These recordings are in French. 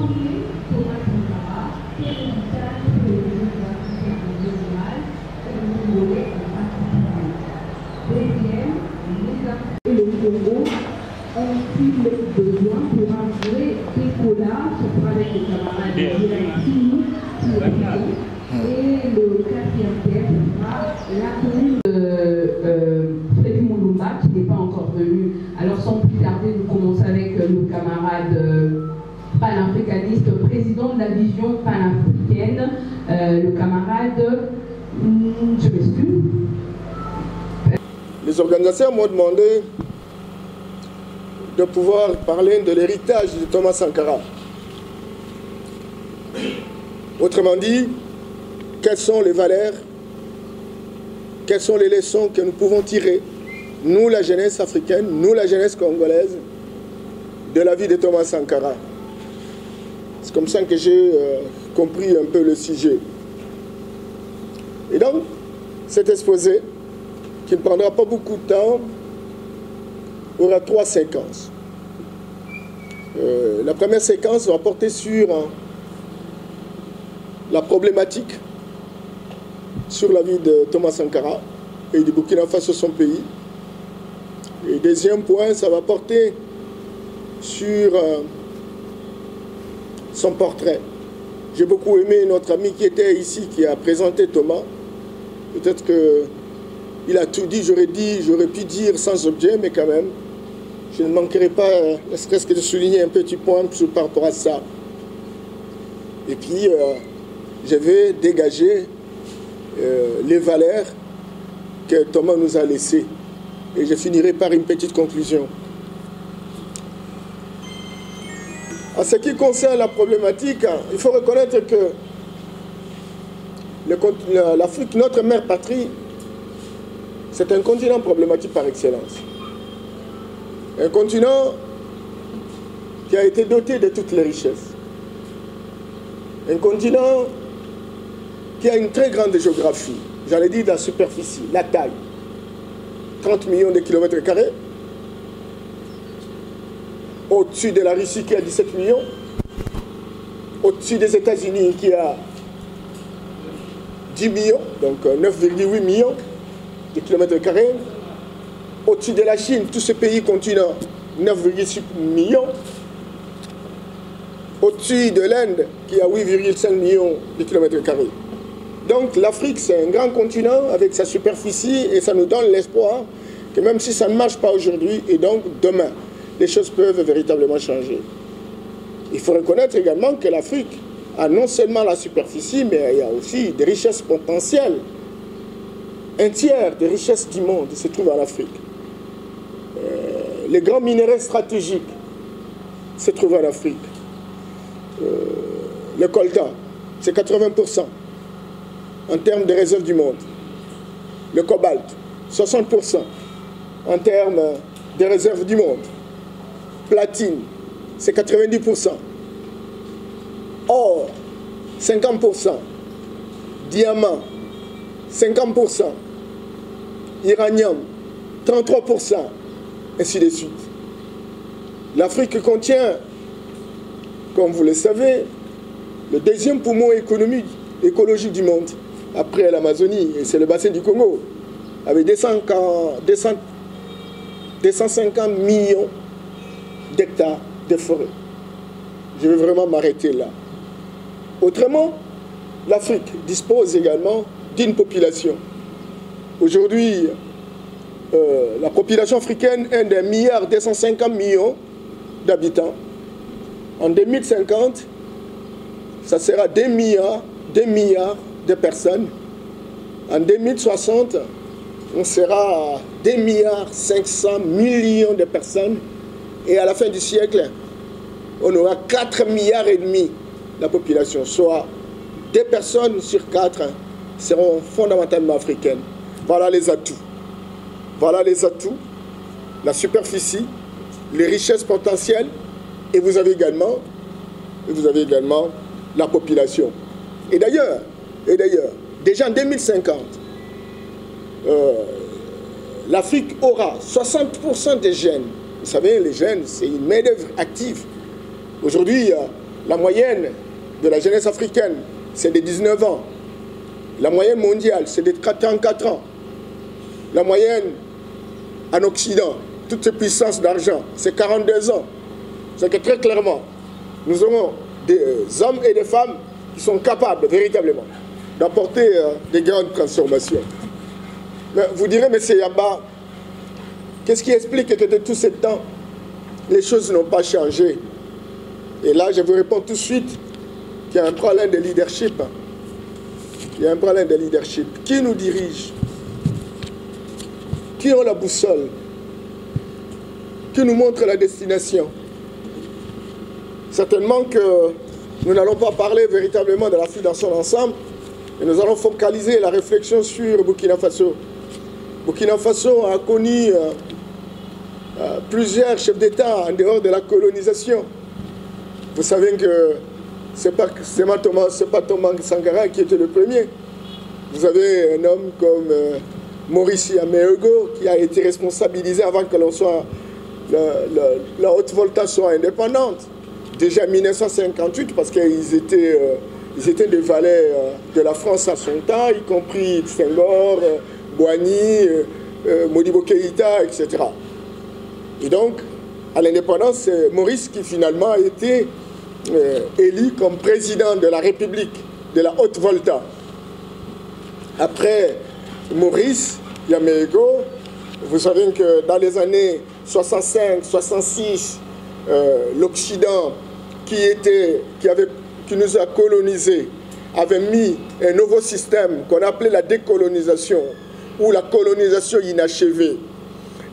Premier, Thomas Sankara, quel héritage pour les Jeux africains en général et le Congolais en particulier? Deuxième, les Africains et le Congo ont-ils besoin pour avouer Pécola, ce sera avec les camarades directifs pour et le quatrième thème sera la commune Freddy Moulumba qui n'est pas encore venu. Alors sans plus tarder, nous commençons avec le camarade panafricaniste, président de la vision panafricaine, le camarade, je m'excuse. Les organisateurs m'ont demandé de pouvoir parler de l'héritage de Thomas Sankara. Autrement dit, quelles sont les valeurs, quelles sont les leçons que nous pouvons tirer, nous la jeunesse africaine, nous la jeunesse congolaise, de la vie de Thomas Sankara. C'est comme ça que j'ai compris un peu le sujet. Et donc, cet exposé, qui ne prendra pas beaucoup de temps, aura 3 séquences. La première séquence va porter sur la problématique, sur la vie de Thomas Sankara et du Burkina Faso, son pays. Et deuxième point, ça va porter sur son portrait. J'ai beaucoup aimé notre ami qui était ici, qui a présenté Thomas. Peut-être qu'il a tout dit, j'aurais pu dire sans objet, mais quand même, je ne manquerai pas, ne serait-ce que de souligner un petit point par rapport à ça. Et puis, je vais dégager les valeurs que Thomas nous a laissées. Et je finirai par une petite conclusion. En ce qui concerne la problématique, il faut reconnaître que l'Afrique, notre mère patrie, c'est un continent problématique par excellence. Un continent qui a été doté de toutes les richesses. Un continent qui a une très grande géographie. J'allais dire la superficie, la taille. 30 millions de kilomètres carrés. Au-dessus de la Russie qui a 17 millions. Au-dessus des États-Unis qui a 10 millions, donc 9,8 millions de kilomètres carrés. Au-dessus de la Chine, tous ces pays continents, 9,6 millions. Au-dessus de l'Inde, qui a 8,5 millions de kilomètres carrés. Donc l'Afrique, c'est un grand continent avec sa superficie et ça nous donne l'espoir que même si ça ne marche pas aujourd'hui, et donc demain, les choses peuvent véritablement changer. Il faut reconnaître également que l'Afrique a non seulement la superficie, mais il y a aussi des richesses potentielles. Un tiers des richesses du monde se trouve en Afrique. Les grands minéraux stratégiques se trouvent en Afrique. Le coltan, c'est 80% en termes de réserves du monde. Le cobalt, 60% en termes de réserves du monde. Platine, c'est 90%. Or, 50%. Diamant, 50%. Uranium, 33%. Ainsi de suite. L'Afrique contient, comme vous le savez, le deuxième poumon écologique du monde, après l'Amazonie, et c'est le bassin du Congo, avec 250 millions d'hectares de forêt. Je vais vraiment m'arrêter là. Autrement, l'Afrique dispose également d'une population. Aujourd'hui, la population africaine est d'1,250 milliard d'habitants. En 2050, ça sera 2 milliards de personnes. En 2060, on sera à 2,5 milliards de personnes. Et à la fin du siècle, on aura 4,5 milliards de la population, soit 2 personnes sur 4 seront fondamentalement africaines. Voilà les atouts. Voilà les atouts, la superficie, les richesses potentielles, et vous avez également la population. Et d'ailleurs, déjà en 2050, l'Afrique aura 60% des jeunes. Vous savez, les jeunes, c'est une main-d'œuvre active. Aujourd'hui, la moyenne de la jeunesse africaine, c'est de 19 ans. La moyenne mondiale, c'est de 34 ans. La moyenne en Occident, toutes ces puissances d'argent, c'est 42 ans. C'est que très clairement, nous aurons des hommes et des femmes qui sont capables véritablement d'apporter des grandes transformations. Mais vous direz, mais c'est Yamba, qu'est-ce qui explique que de tout ce temps, les choses n'ont pas changé? Et là, je vous réponds tout de suite qu'il y a un problème de leadership. Il y a un problème de leadership. Qui nous dirige? Qui ont la boussole? Qui nous montre la destination? Certainement que nous n'allons pas parler véritablement de l'Afrique dans son ensemble, mais nous allons focaliser la réflexion sur Burkina Faso. Burkina Faso a connu plusieurs chefs d'État en dehors de la colonisation. Vous savez que ce n'est pas Thomas Sankara qui était le premier. Vous avez un homme comme Maurice Yameego qui a été responsabilisé avant que la Haute-Volta soit indépendante. Déjà en 1958, parce qu'ils étaient des valets de la France à son temps, y compris Senghor, Boigny, Modibo Keïta, etc. Et donc, à l'indépendance, c'est Maurice qui finalement a été élu comme président de la République de la Haute-Volta. Après Maurice Yameego, vous savez que dans les années 65-66, l'Occident qui nous a colonisés avait mis un nouveau système qu'on appelait la décolonisation ou la colonisation inachevée,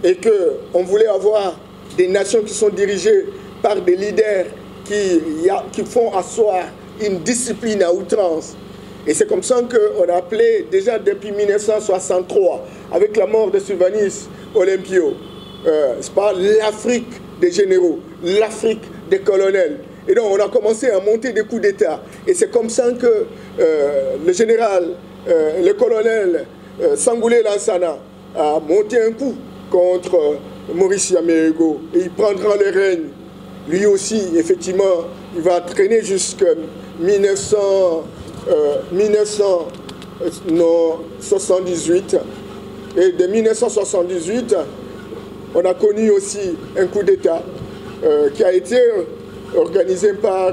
et qu'on voulait avoir des nations qui sont dirigées par des leaders qui font asseoir une discipline à outrance. Et c'est comme ça qu'on a appelé déjà depuis 1963, avec la mort de Sylvanus Olympio, c'est pas l'Afrique des généraux, l'Afrique des colonels. Et donc on a commencé à monter des coups d'État. Et c'est comme ça que le général, le colonel Sangoulé Lansana a monté un coup contre Maurice Yameego. Et il prendra le règne. Lui aussi, effectivement, il va traîner jusqu'à 1978. Et de 1978, on a connu aussi un coup d'État qui a été organisé par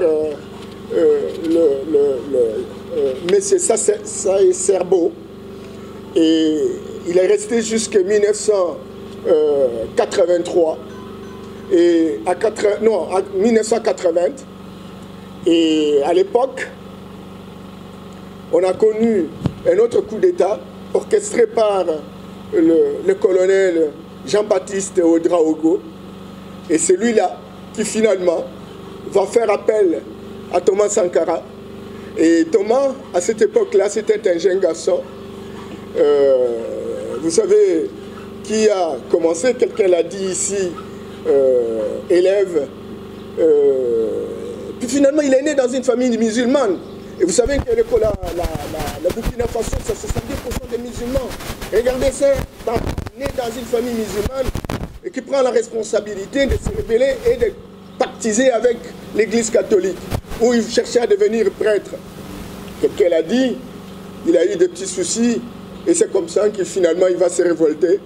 M. Saï Serbo. Et il est resté jusqu'à 1983. Et à 1980. Et à l'époque, on a connu un autre coup d'État orchestré par le colonel Jean-Baptiste Ouédraogo. Et c'est lui-là qui finalement va faire appel à Thomas Sankara. Et Thomas, à cette époque-là, c'était un jeune garçon. Vous savez qui a commencé, quelqu'un l'a dit ici, élève. Puis finalement, il est né dans une famille musulmane. Et vous savez que la Burkina Faso, c'est 70% des musulmans. Regardez ça, né dans une famille musulmane et qui prend la responsabilité de se révéler et de pactiser avec l'Église catholique, où il cherchait à devenir prêtre. Quelqu'un l'a dit, il a eu des petits soucis, et c'est comme ça que finalement il va se révolter.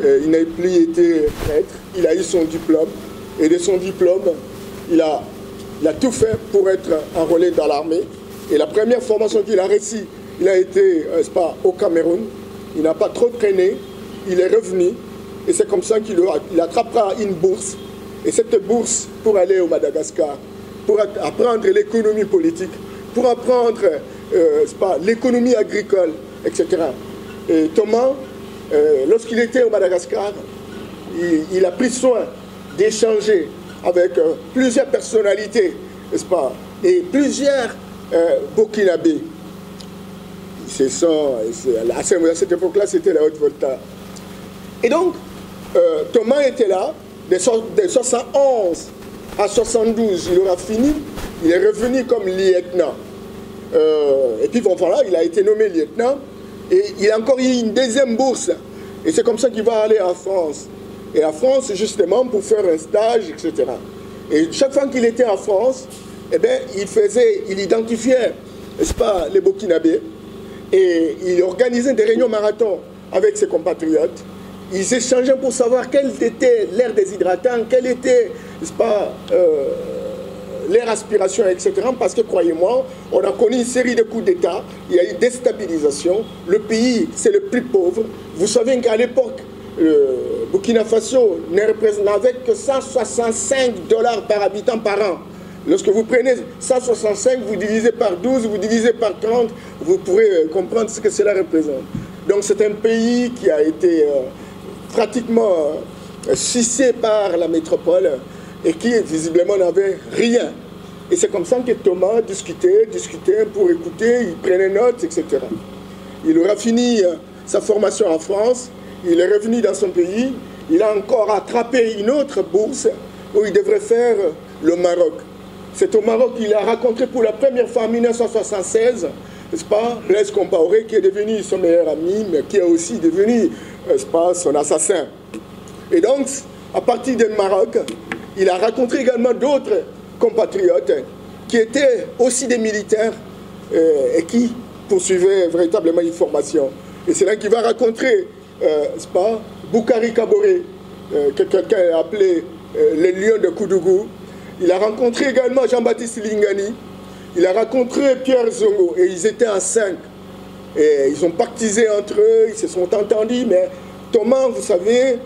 Il n'a plus été prêtre, il a eu son diplôme, et de son diplôme, il a tout fait pour être enrôlé dans l'armée. Et la première formation qu'il a réussi, il a été au Cameroun, il n'a pas trop traîné, il est revenu, et c'est comme ça qu'il attrapera une bourse. Et cette bourse pour aller au Madagascar, pour apprendre l'économie politique, pour apprendre l'économie agricole, etc. Et Thomas, lorsqu'il était au Madagascar, il a pris soin d'échanger avec plusieurs personnalités, n'est-ce pas, et plusieurs Burkinabés. À cette époque-là, c'était la Haute-Volta. Et donc, Thomas était là, de 71 à 72, il aura fini, il est revenu comme lieutenant. Et puis bon, voilà, il a été nommé lieutenant, et il a encore eu une deuxième bourse. Et c'est comme ça qu'il va aller en France. Et en France, justement, pour faire un stage, etc. Et chaque fois qu'il était en France, eh bien, il identifiait, n'est-ce pas, les Burkinabés, et il organisait des réunions marathon avec ses compatriotes. Ils échangeaient pour savoir quel était l'air déshydratant, quel était, n'est-ce pas, l'air aspiration, etc. Parce que, croyez-moi, on a connu une série de coups d'État, il y a eu déstabilisation, le pays, c'est le plus pauvre. Vous savez qu'à l'époque, Burkina Faso n'avait que 165 $ par habitant par an. Lorsque vous prenez 165, vous divisez par 12, vous divisez par 30, vous pourrez comprendre ce que cela représente. Donc c'est un pays qui a été pratiquement sucé par la métropole et qui visiblement n'avait rien. Et c'est comme ça que Thomas discutait pour écouter, il prenait notes, etc. Il aura fini sa formation en France, il est revenu dans son pays, il a encore attrapé une autre bourse où il devrait faire le Maroc. C'est au Maroc qu'il a rencontré pour la première fois en 1976, n'est-ce pas, Blaise Compaoré, qui est devenu son meilleur ami, mais qui est aussi devenu, n'est-ce pas, son assassin. Et donc, à partir du Maroc, il a rencontré également d'autres compatriotes qui étaient aussi des militaires et qui poursuivaient véritablement une formation. Et c'est là qu'il va rencontrer, n'est-ce pas, Boukari Kaboré, que quelqu'un a appelé les lions de Koudougou. Il a rencontré également Jean-Baptiste Lingani. Il a rencontré Pierre Zongo. Et ils étaient en 5. Et ils ont pactisé entre eux, ils se sont entendus. Mais Thomas, vous savez,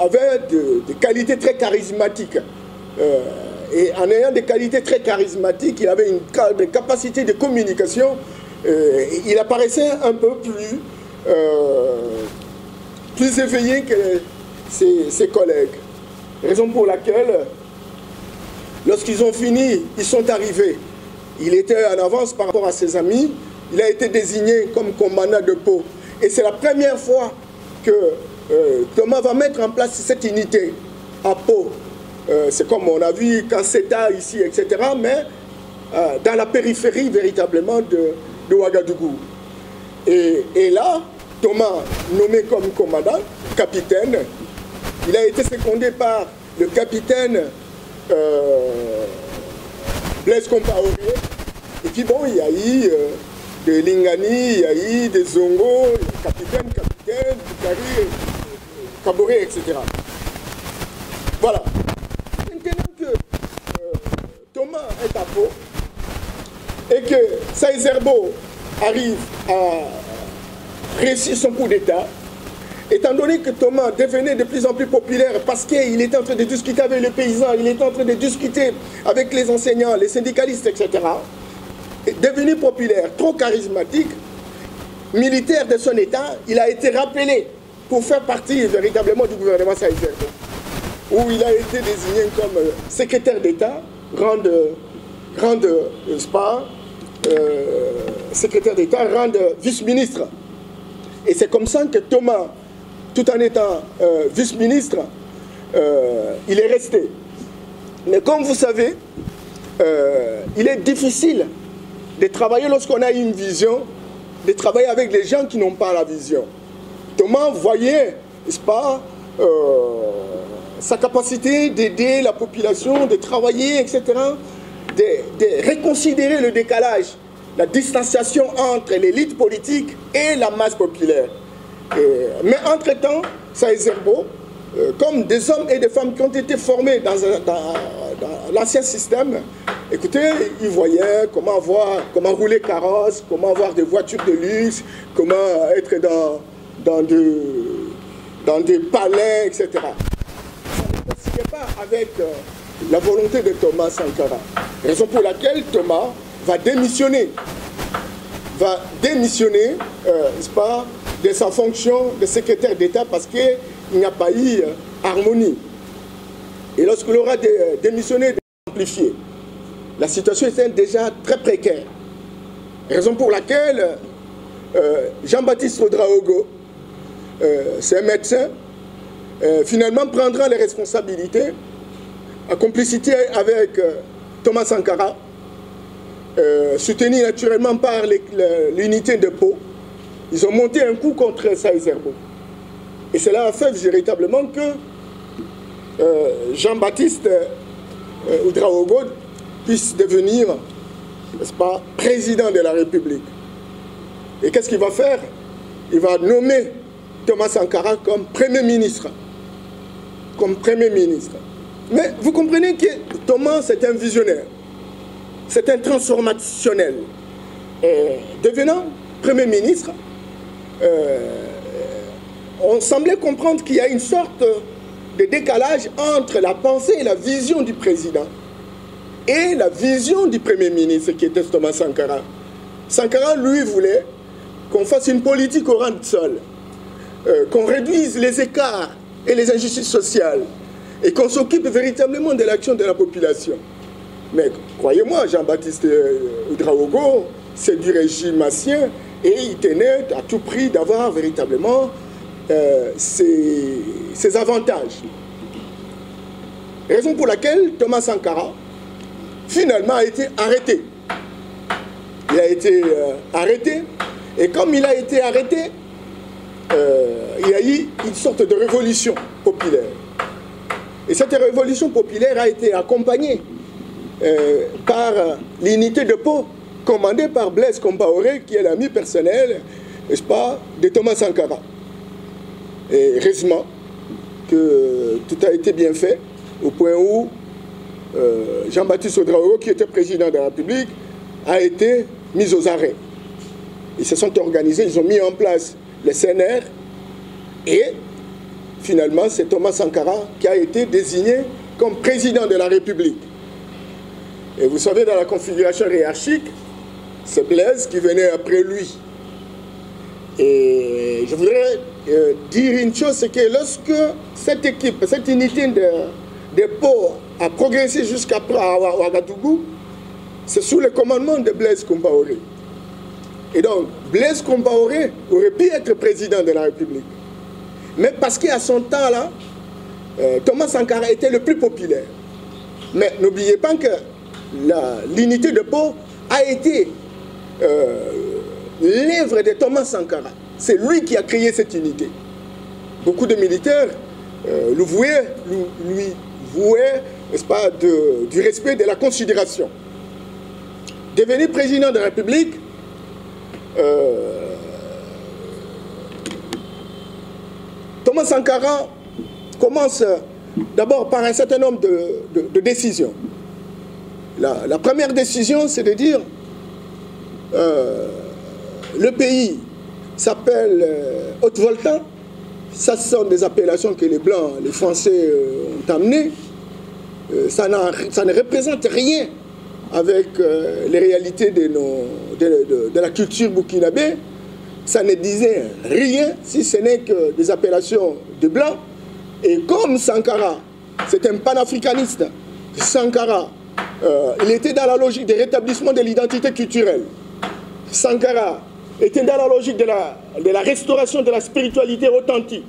avait des qualités très charismatiques. Et en ayant des qualités très charismatiques, il avait une capacité de communication. Il apparaissait un peu plus éveillé que ses collègues. Raison pour laquelle, lorsqu'ils ont fini, ils sont arrivés. Il était en avance par rapport à ses amis. Il a été désigné comme commandant de Pau. Et c'est la première fois que Thomas va mettre en place cette unité à Pau. C'est comme on a vu Kanseta ici, etc. Mais dans la périphérie véritablement de Ouagadougou. Et là, Thomas, nommé comme commandant, capitaine, il a été secondé par le capitaine Blaise Compaoré. Et puis bon, il y a eu de Lingani, il y a eu des Zongo, capitaine, Boukari, Kaboré, etc. Voilà. Maintenant que Thomas est à Pau et que Saïzerbo arrive à réussir son coup d'État, étant donné que Thomas devenait de plus en plus populaire parce qu'il était en train de discuter avec les paysans, il était en train de discuter avec les enseignants, les syndicalistes, etc., devenu populaire, trop charismatique, militaire de son État, il a été rappelé pour faire partie véritablement du gouvernement Saïzerbo, où il a été désigné comme secrétaire d'État, secrétaire d'État, rang de vice-ministre. Et c'est comme ça que Thomas, tout en étant vice-ministre, il est resté. Mais comme vous savez, il est difficile de travailler lorsqu'on a une vision, de travailler avec des gens qui n'ont pas la vision. Thomas voyait, n'est-ce pas, sa capacité d'aider la population, de travailler, etc., de reconsidérer le décalage, la distanciation entre l'élite politique et la masse populaire. Mais entre-temps, Saïzerbo, comme des hommes et des femmes qui ont été formés dans l'ancien système, écoutez, ils voyaient comment rouler carrosse, comment avoir des voitures de luxe, comment être dans des palais, etc. Ça ne coïncidait pas avec la volonté de Thomas Sankara. Raison pour laquelle Thomas va démissionner, n'est-ce pas, de sa fonction de secrétaire d'État parce qu'il n'y a pas eu harmonie. Et lorsqu'il aura démissionné, amplifié, la situation était déjà très précaire. Raison pour laquelle Jean-Baptiste Ouedraogo, c'est un médecin, finalement prendra les responsabilités en complicité avec Thomas Sankara, soutenu naturellement par l'unité de Pau. Ils ont monté un coup contre Saïzerbo. Et cela a fait véritablement que Jean-Baptiste Ouedraogo puisse devenir, n'est-ce pas, président de la République. Et qu'est-ce qu'il va faire? Il va nommer Thomas Sankara comme Premier ministre. Comme Premier ministre. Mais vous comprenez que Thomas, c'est un visionnaire. C'est un transformationnel. Devenant Premier ministre, on semblait comprendre qu'il y a une sorte de décalage entre la pensée et la vision du président et la vision du Premier ministre qui était Thomas Sankara. Sankara, lui, voulait qu'on fasse une politique au rang de sol, qu'on réduise les écarts et les injustices sociales et qu'on s'occupe véritablement de l'action de la population. Mais croyez-moi, Jean-Baptiste Ouedraogo, c'est du régime ancien et il tenait à tout prix d'avoir véritablement ses avantages. Raison pour laquelle Thomas Sankara, finalement, a été arrêté. Il a été arrêté, et comme il a été arrêté, il y a eu une sorte de révolution populaire. Et cette révolution populaire a été accompagnée par l'unité de Pau, commandée par Blaise Compaoré, qui est l'ami personnel, n'est-ce pas, de Thomas Sankara. Et heureusement que tout a été bien fait, au point où Jean-Baptiste Ouedraogo, qui était président de la République, a été mis aux arrêts. Ils se sont organisés, ils ont mis en place le CNR, et finalement c'est Thomas Sankara qui a été désigné comme président de la République. Et vous savez, dans la configuration hiérarchique, c'est Blaise qui venait après lui. Et je voudrais dire une chose, c'est que lorsque cette équipe, cette unité de Pau a progressé jusqu'à Ouagadougou, c'est sous le commandement de Blaise Compaoré. Et donc, Blaise Compaoré aurait pu être président de la République. Mais parce qu'à son temps-là, Thomas Sankara était le plus populaire. Mais n'oubliez pas que l'unité de Pau a été l'œuvre de Thomas Sankara. C'est lui qui a créé cette unité. Beaucoup de militaires lui vouaient, n'est-ce pas, du respect, de la considération. Devenu président de la République, Thomas Sankara commence d'abord par un certain nombre de décisions. La première décision, c'est de dire le pays s'appelle Haute-Volta. Ça sont des appellations que les Blancs, les Français ont amenées. Ça ne représente rien avec les réalités de la culture burkinabé. Ça ne disait rien si ce n'est que des appellations de Blancs. Et comme Sankara, c'est un panafricaniste, Sankara, il était dans la logique de rétablissement de l'identité culturelle. Sankara était dans la logique de la restauration de la spiritualité authentique.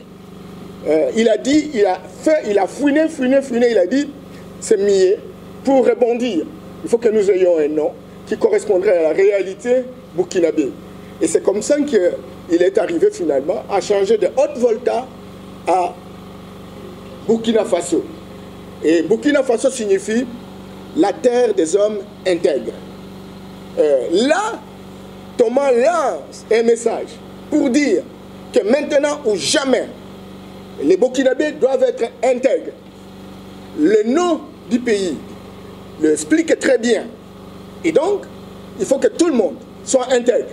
Il a dit, il a fouiné, il a dit, c'est mieux pour rebondir. Il faut que nous ayons un nom qui correspondrait à la réalité burkinabé. Et c'est comme ça qu'il est arrivé finalement à changer de Haute-Volta à Burkina Faso. Et Burkina Faso signifie la terre des hommes intègres. Là, Thomas lance un message pour dire que maintenant ou jamais, les Burkinabés doivent être intègres. Le nom du pays l'explique très bien. Et donc, il faut que tout le monde soit intègre.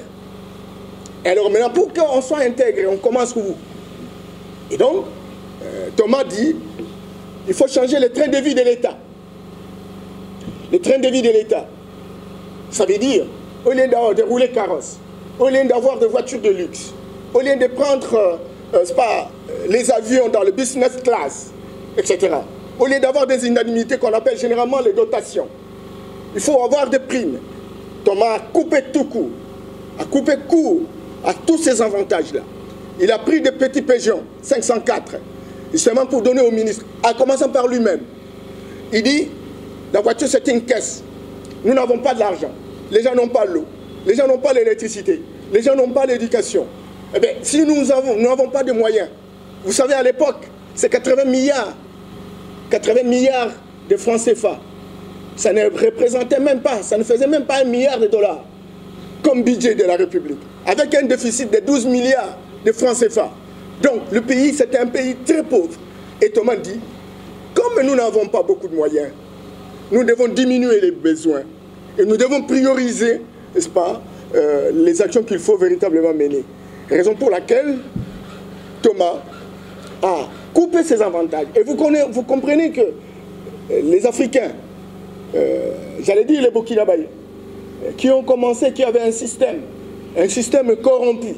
Alors maintenant, pour qu'on soit intègre, on commence où? Et donc, Thomas dit, il faut changer le train de vie de l'État. Le train de vie de l'État, ça veut dire, au lieu de rouler carrosse, au lieu d'avoir des voitures de luxe, au lieu de prendre les avions dans le business class, etc., au lieu d'avoir des indemnités qu'on appelle généralement les dotations, il faut avoir des primes. Thomas a coupé tout court, a coupé court à tous ces avantages-là. Il a pris des petits pigeons, 504, justement pour donner au ministre, en commençant par lui-même. Il dit, la voiture c'est une caisse, nous n'avons pas de l'argent, les gens n'ont pas l'eau, les gens n'ont pas l'électricité, les gens n'ont pas l'éducation. Eh bien, si nous n'avons pas de moyens, vous savez à l'époque, c'est 80 milliards de francs CFA. ça ne représentait même pas, ça ne faisait même pas 1 milliard de dollars comme budget de la République, avec un déficit de 12 milliards de francs CFA. Donc le pays, c'était un pays très pauvre. Et Thomas dit, comme nous n'avons pas beaucoup de moyens, nous devons diminuer les besoins et nous devons prioriser, n'est-ce pas, les actions qu'il faut véritablement mener. Raison pour laquelle Thomas a coupé ses avantages. Et vous comprenez que les Africains, j'allais dire les Burkinabés, qui ont commencé, qui avaient un système corrompu,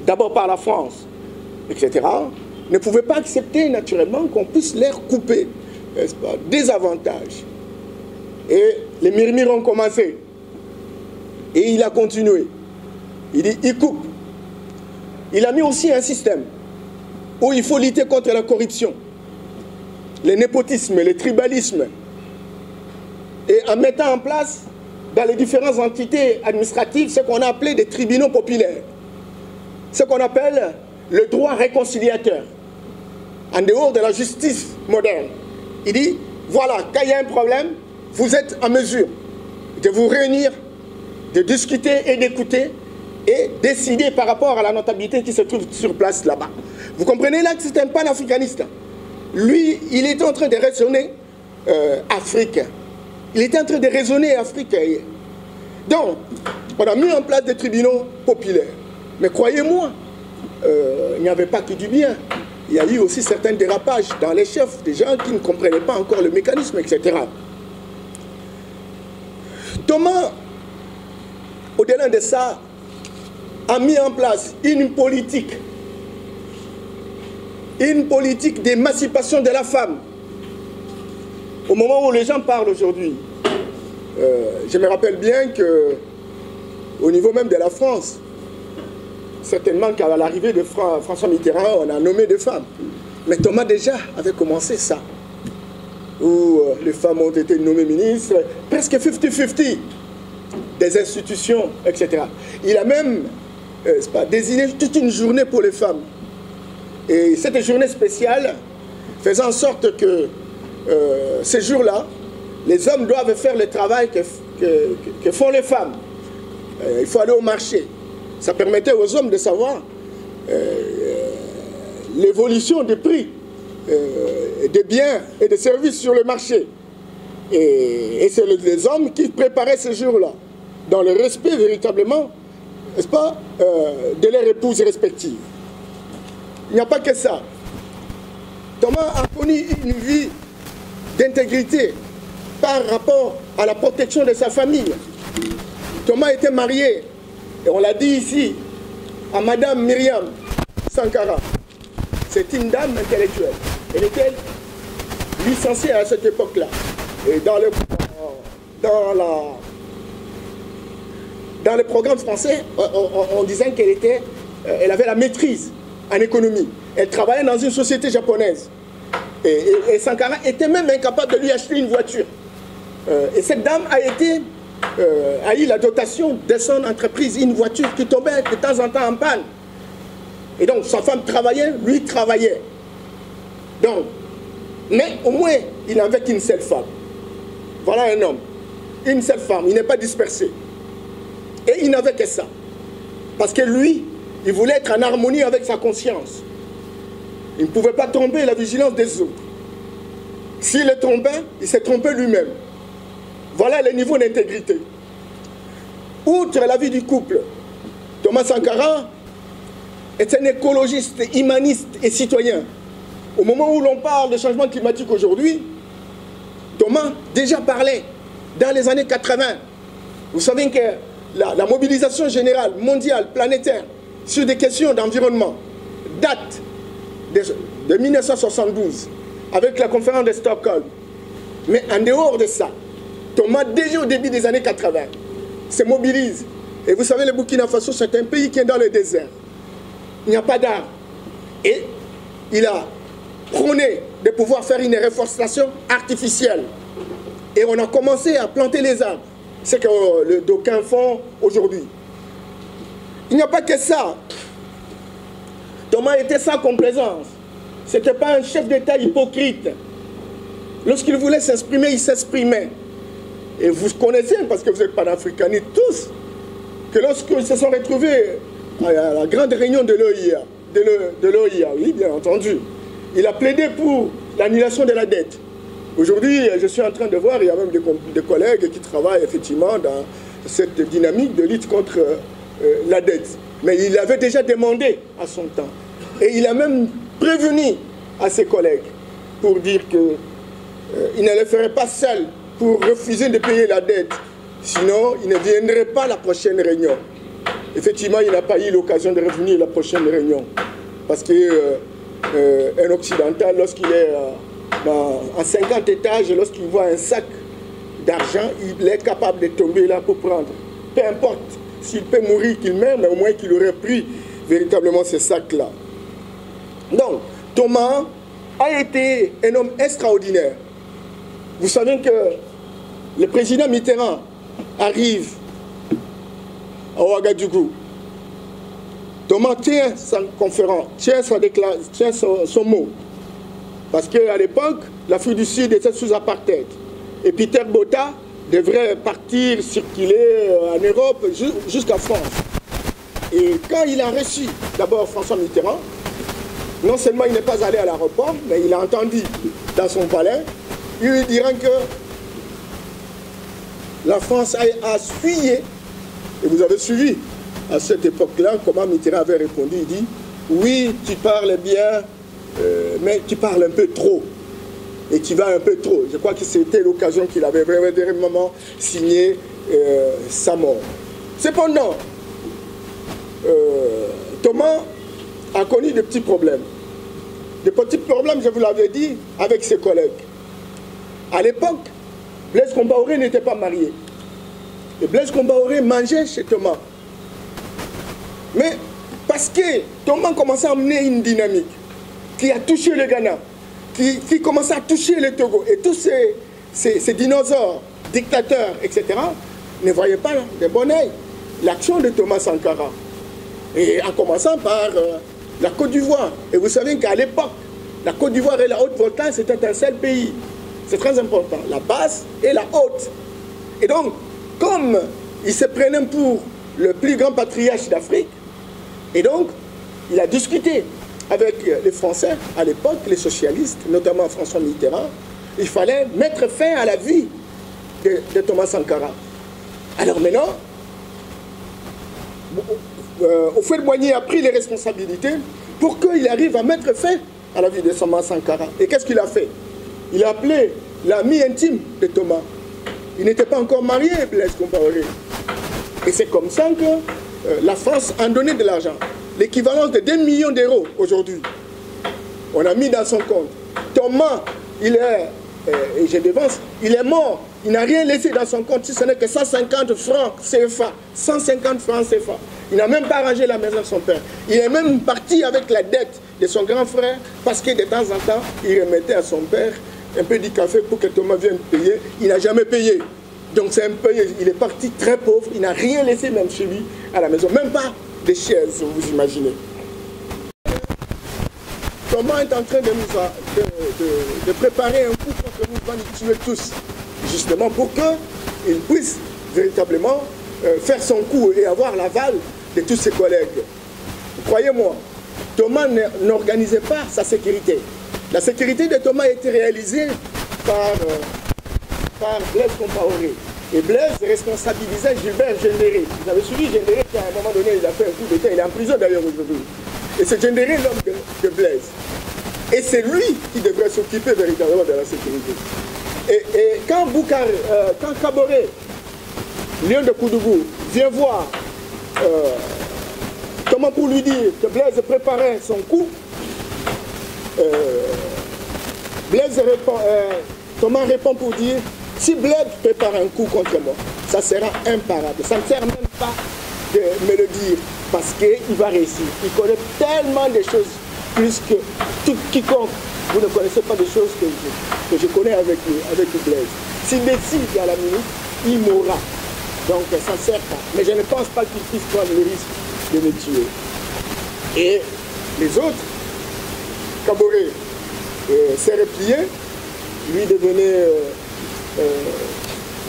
d'abord par la France, etc., ne pouvaient pas accepter naturellement qu'on puisse leur couper, n'est-ce pas, des avantages. Et les murmures ont commencé. Et il a continué. Il dit, il coupe. Il a mis aussi un système où il faut lutter contre la corruption, le népotisme, le tribalisme, et en mettant en place dans les différentes entités administratives ce qu'on a appelé des tribunaux populaires, ce qu'on appelle le droit réconciliateur, en dehors de la justice moderne. Il dit, voilà, quand il y a un problème, vous êtes en mesure de vous réunir, de discuter et d'écouter et décider par rapport à la notabilité qui se trouve sur place là-bas. Vous comprenez là que c'est un panafricaniste. Lui, il était en train de raisonner Afrique. Il était en train de raisonner Afrique. Donc, on a mis en place des tribunaux populaires. Mais croyez-moi, il n'y avait pas que du bien. Il y a eu aussi certains dérapages dans les chefs, des gens qui ne comprenaient pas encore le mécanisme, etc. Thomas, au-delà de ça, a mis en place une politique d'émancipation de la femme. Au moment où les gens parlent aujourd'hui, je me rappelle bien qu'au niveau même de la France, certainement qu'à l'arrivée de François Mitterrand, on a nommé des femmes. Mais Thomas déjà avait commencé ça, où les femmes ont été nommées ministres, presque 50-50 des institutions, etc. Il a même désigné toute une journée pour les femmes. Et cette journée spéciale faisant en sorte que ces jours-là, les hommes doivent faire le travail que font les femmes. Il faut aller au marché. Ça permettait aux hommes de savoir l'évolution des prix des biens et des services sur le marché. Et c'est les hommes qui préparaient ces jours-là, dans le respect véritablement, n'est-ce pas, de leurs épouses respectives. Il n'y a pas que ça. Thomas a connu une vie d'intégrité par rapport à la protection de sa famille. Thomas était marié, et on l'a dit ici, à Madame Myriam Sankara. C'est une dame intellectuelle. Elle était licenciée à cette époque-là. Et dans le programme français, on disait qu'elle avait la maîtrise en économie. Elle travaillait dans une société japonaise. Et Sankara était même incapable de lui acheter une voiture. Et cette dame a eu la dotation de son entreprise, une voiture qui tombait de temps en temps en panne. Et donc sa femme travaillait, lui travaillait. Donc, mais au moins, il n'avait qu'une seule femme. Voilà un homme. Une seule femme, il n'est pas dispersé. Et il n'avait que ça. Parce que lui, il voulait être en harmonie avec sa conscience. Il ne pouvait pas tromper la vigilance des autres. S'il le trompait, il s'est trompé lui-même. Voilà le niveau d'intégrité. Outre la vie du couple, Thomas Sankara est un écologiste, humaniste et citoyen. Au moment où l'on parle de changement climatique aujourd'hui, Thomas déjà parlait dans les années 80. Vous savez que la mobilisation générale, mondiale, planétaire, sur des questions d'environnement, date de 1972, avec la conférence de Stockholm. Mais en dehors de ça, Thomas, déjà au début des années 80, se mobilise. Et vous savez, le Burkina Faso, c'est un pays qui est dans le désert. Il n'y a pas d'arbres. Et il a prôné de pouvoir faire une reforestation artificielle. Et on a commencé à planter les arbres. C'est que les d'aucuns font aujourd'hui. Il n'y a pas que ça. Thomas était sans complaisance. Ce n'était pas un chef d'État hypocrite. Lorsqu'il voulait s'exprimer, il s'exprimait. Et vous connaissez, parce que vous êtes panafricanistes tous, que lorsqu'ils se sont retrouvés à la grande réunion de l'OIA, oui, bien entendu, il a plaidé pour l'annulation de la dette. Aujourd'hui, je suis en train de voir, il y a même des collègues qui travaillent effectivement dans cette dynamique de lutte contre la dette. Mais il avait déjà demandé à son temps. Et il a même prévenu à ses collègues pour dire qu'il ne le ferait pas seul pour refuser de payer la dette. Sinon, il ne viendrait pas à la prochaine réunion. Effectivement, il n'a pas eu l'occasion de revenir à la prochaine réunion. Parce qu'un occidental, lorsqu'il est à 50 étages, lorsqu'il voit un sac d'argent, il est capable de tomber là pour prendre. Peu importe s'il peut mourir, qu'il meurt, mais au moins qu'il aurait pris véritablement ce sac-là. Donc, Thomas a été un homme extraordinaire. Vous savez que le président Mitterrand arrive à Ouagadougou. Thomas tient sa conférence, tient son mot. Parce qu'à l'époque, l'Afrique du Sud était sous apartheid. Et Peter Botha devrait partir circuler en Europe jusqu'à France. Et quand il a reçu d'abord François Mitterrand, non seulement il n'est pas allé à l'aéroport, mais il a entendu dans son palais, il lui dira que la France a fuyé, et vous avez suivi à cette époque-là comment Mitterrand avait répondu, il dit « Oui, tu parles bien, mais tu parles un peu trop, et tu vas un peu trop. » Je crois que c'était l'occasion qu'il avait vraiment signé sa mort. Cependant, Thomas a connu des petits problèmes. Des petits problèmes, je vous l'avais dit, avec ses collègues. À l'époque, Blaise Compaoré n'était pas marié. Et Blaise Compaoré mangeait chez Thomas. Mais parce que Thomas commençait à amener une dynamique qui a touché le Ghana, qui commençait à toucher le Togo, et tous ces dinosaures, dictateurs, etc., ne voyaient pas de bon oeil l'action de Thomas Sankara. Et en commençant par la Côte d'Ivoire. Et vous savez qu'à l'époque, la Côte d'Ivoire et la Haute-Volta, c'était un seul pays. C'est très important, la basse et la haute. Et donc, comme il se prenait pour le plus grand patriarche d'Afrique, et donc, il a discuté avec les Français, à l'époque, les socialistes, notamment François Mitterrand, il fallait mettre fin à la vie de Thomas Sankara. Alors maintenant, Houphouët-Boigny a pris les responsabilités pour qu'il arrive à mettre fin à la vie de Thomas Sankara. Et qu'est-ce qu'il a fait? Il a appelé l'ami intime de Thomas. Il n'était pas encore marié, Blaise Compaoré. Et c'est comme ça que la France a donné de l'argent. L'équivalent de 2 millions d'euros aujourd'hui. On a mis dans son compte. Thomas, il est, et je devance, il est mort. Il n'a rien laissé dans son compte, si ce n'est que 150 francs CFA. 150 francs CFA. Il n'a même pas arrangé la maison de son père. Il est même parti avec la dette de son grand frère parce que de temps en temps, il remettait à son père un peu du café pour que Thomas vienne payer. Il n'a jamais payé. Donc c'est un peu, il est parti très pauvre. Il n'a rien laissé même chez lui à la maison. Même pas des chaises, vous imaginez. Thomas est en train de préparer un coup contre nous, va nous tuer tous. Justement pour qu'il puisse véritablement faire son coup et avoir l'aval de tous ses collègues. Croyez-moi, Thomas n'organisait pas sa sécurité. La sécurité de Thomas a été réalisée par Blaise Compaoré. Et Blaise responsabilisait Gilbert Gendéré. Vous avez suivi Gendéré qui à un moment donné, il a fait un coup d'État, il est en prison d'ailleurs aujourd'hui. Et c'est Gendéré l'homme de Blaise. Et c'est lui qui devrait s'occuper véritablement de la sécurité. Et quand Kaboré, lion de Koudougou, vient voir Thomas pour lui dire que Blaise préparait son coup, Thomas répond pour dire, si Blaise prépare un coup contre moi, ça sera imparable. Ça ne sert même pas de me le dire, parce qu'il va réussir. Il connaît tellement de choses, plus que tout quiconque. Vous ne connaissez pas des choses que je connais avec Blaise. S'il décide à la minute, il mourra. Donc ça ne sert pas. Mais je ne pense pas qu'il puisse prendre le risque de me tuer. Et les autres, Kaboré s'est replié, lui devenait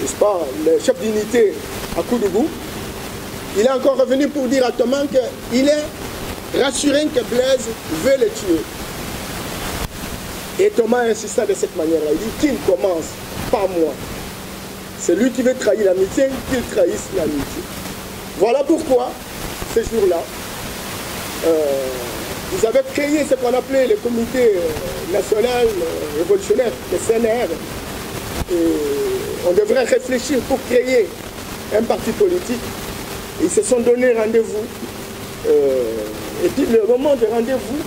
n'est-ce pas, le chef d'unité à Koudougou, il est encore revenu pour dire à Thomas qu'il est rassuré que Blaise veut le tuer. Et Thomas insista de cette manière-là. Il dit qu'il commence, pas moi. C'est lui qui veut trahir l'amitié, qu'il trahisse l'amitié. Voilà pourquoi, ce jour-là, vous avez créé ce qu'on appelait le comité national révolutionnaire, le CNR. Et on devrait réfléchir pour créer un parti politique. Ils se sont donné rendez-vous. Et puis le moment de rendez-vous,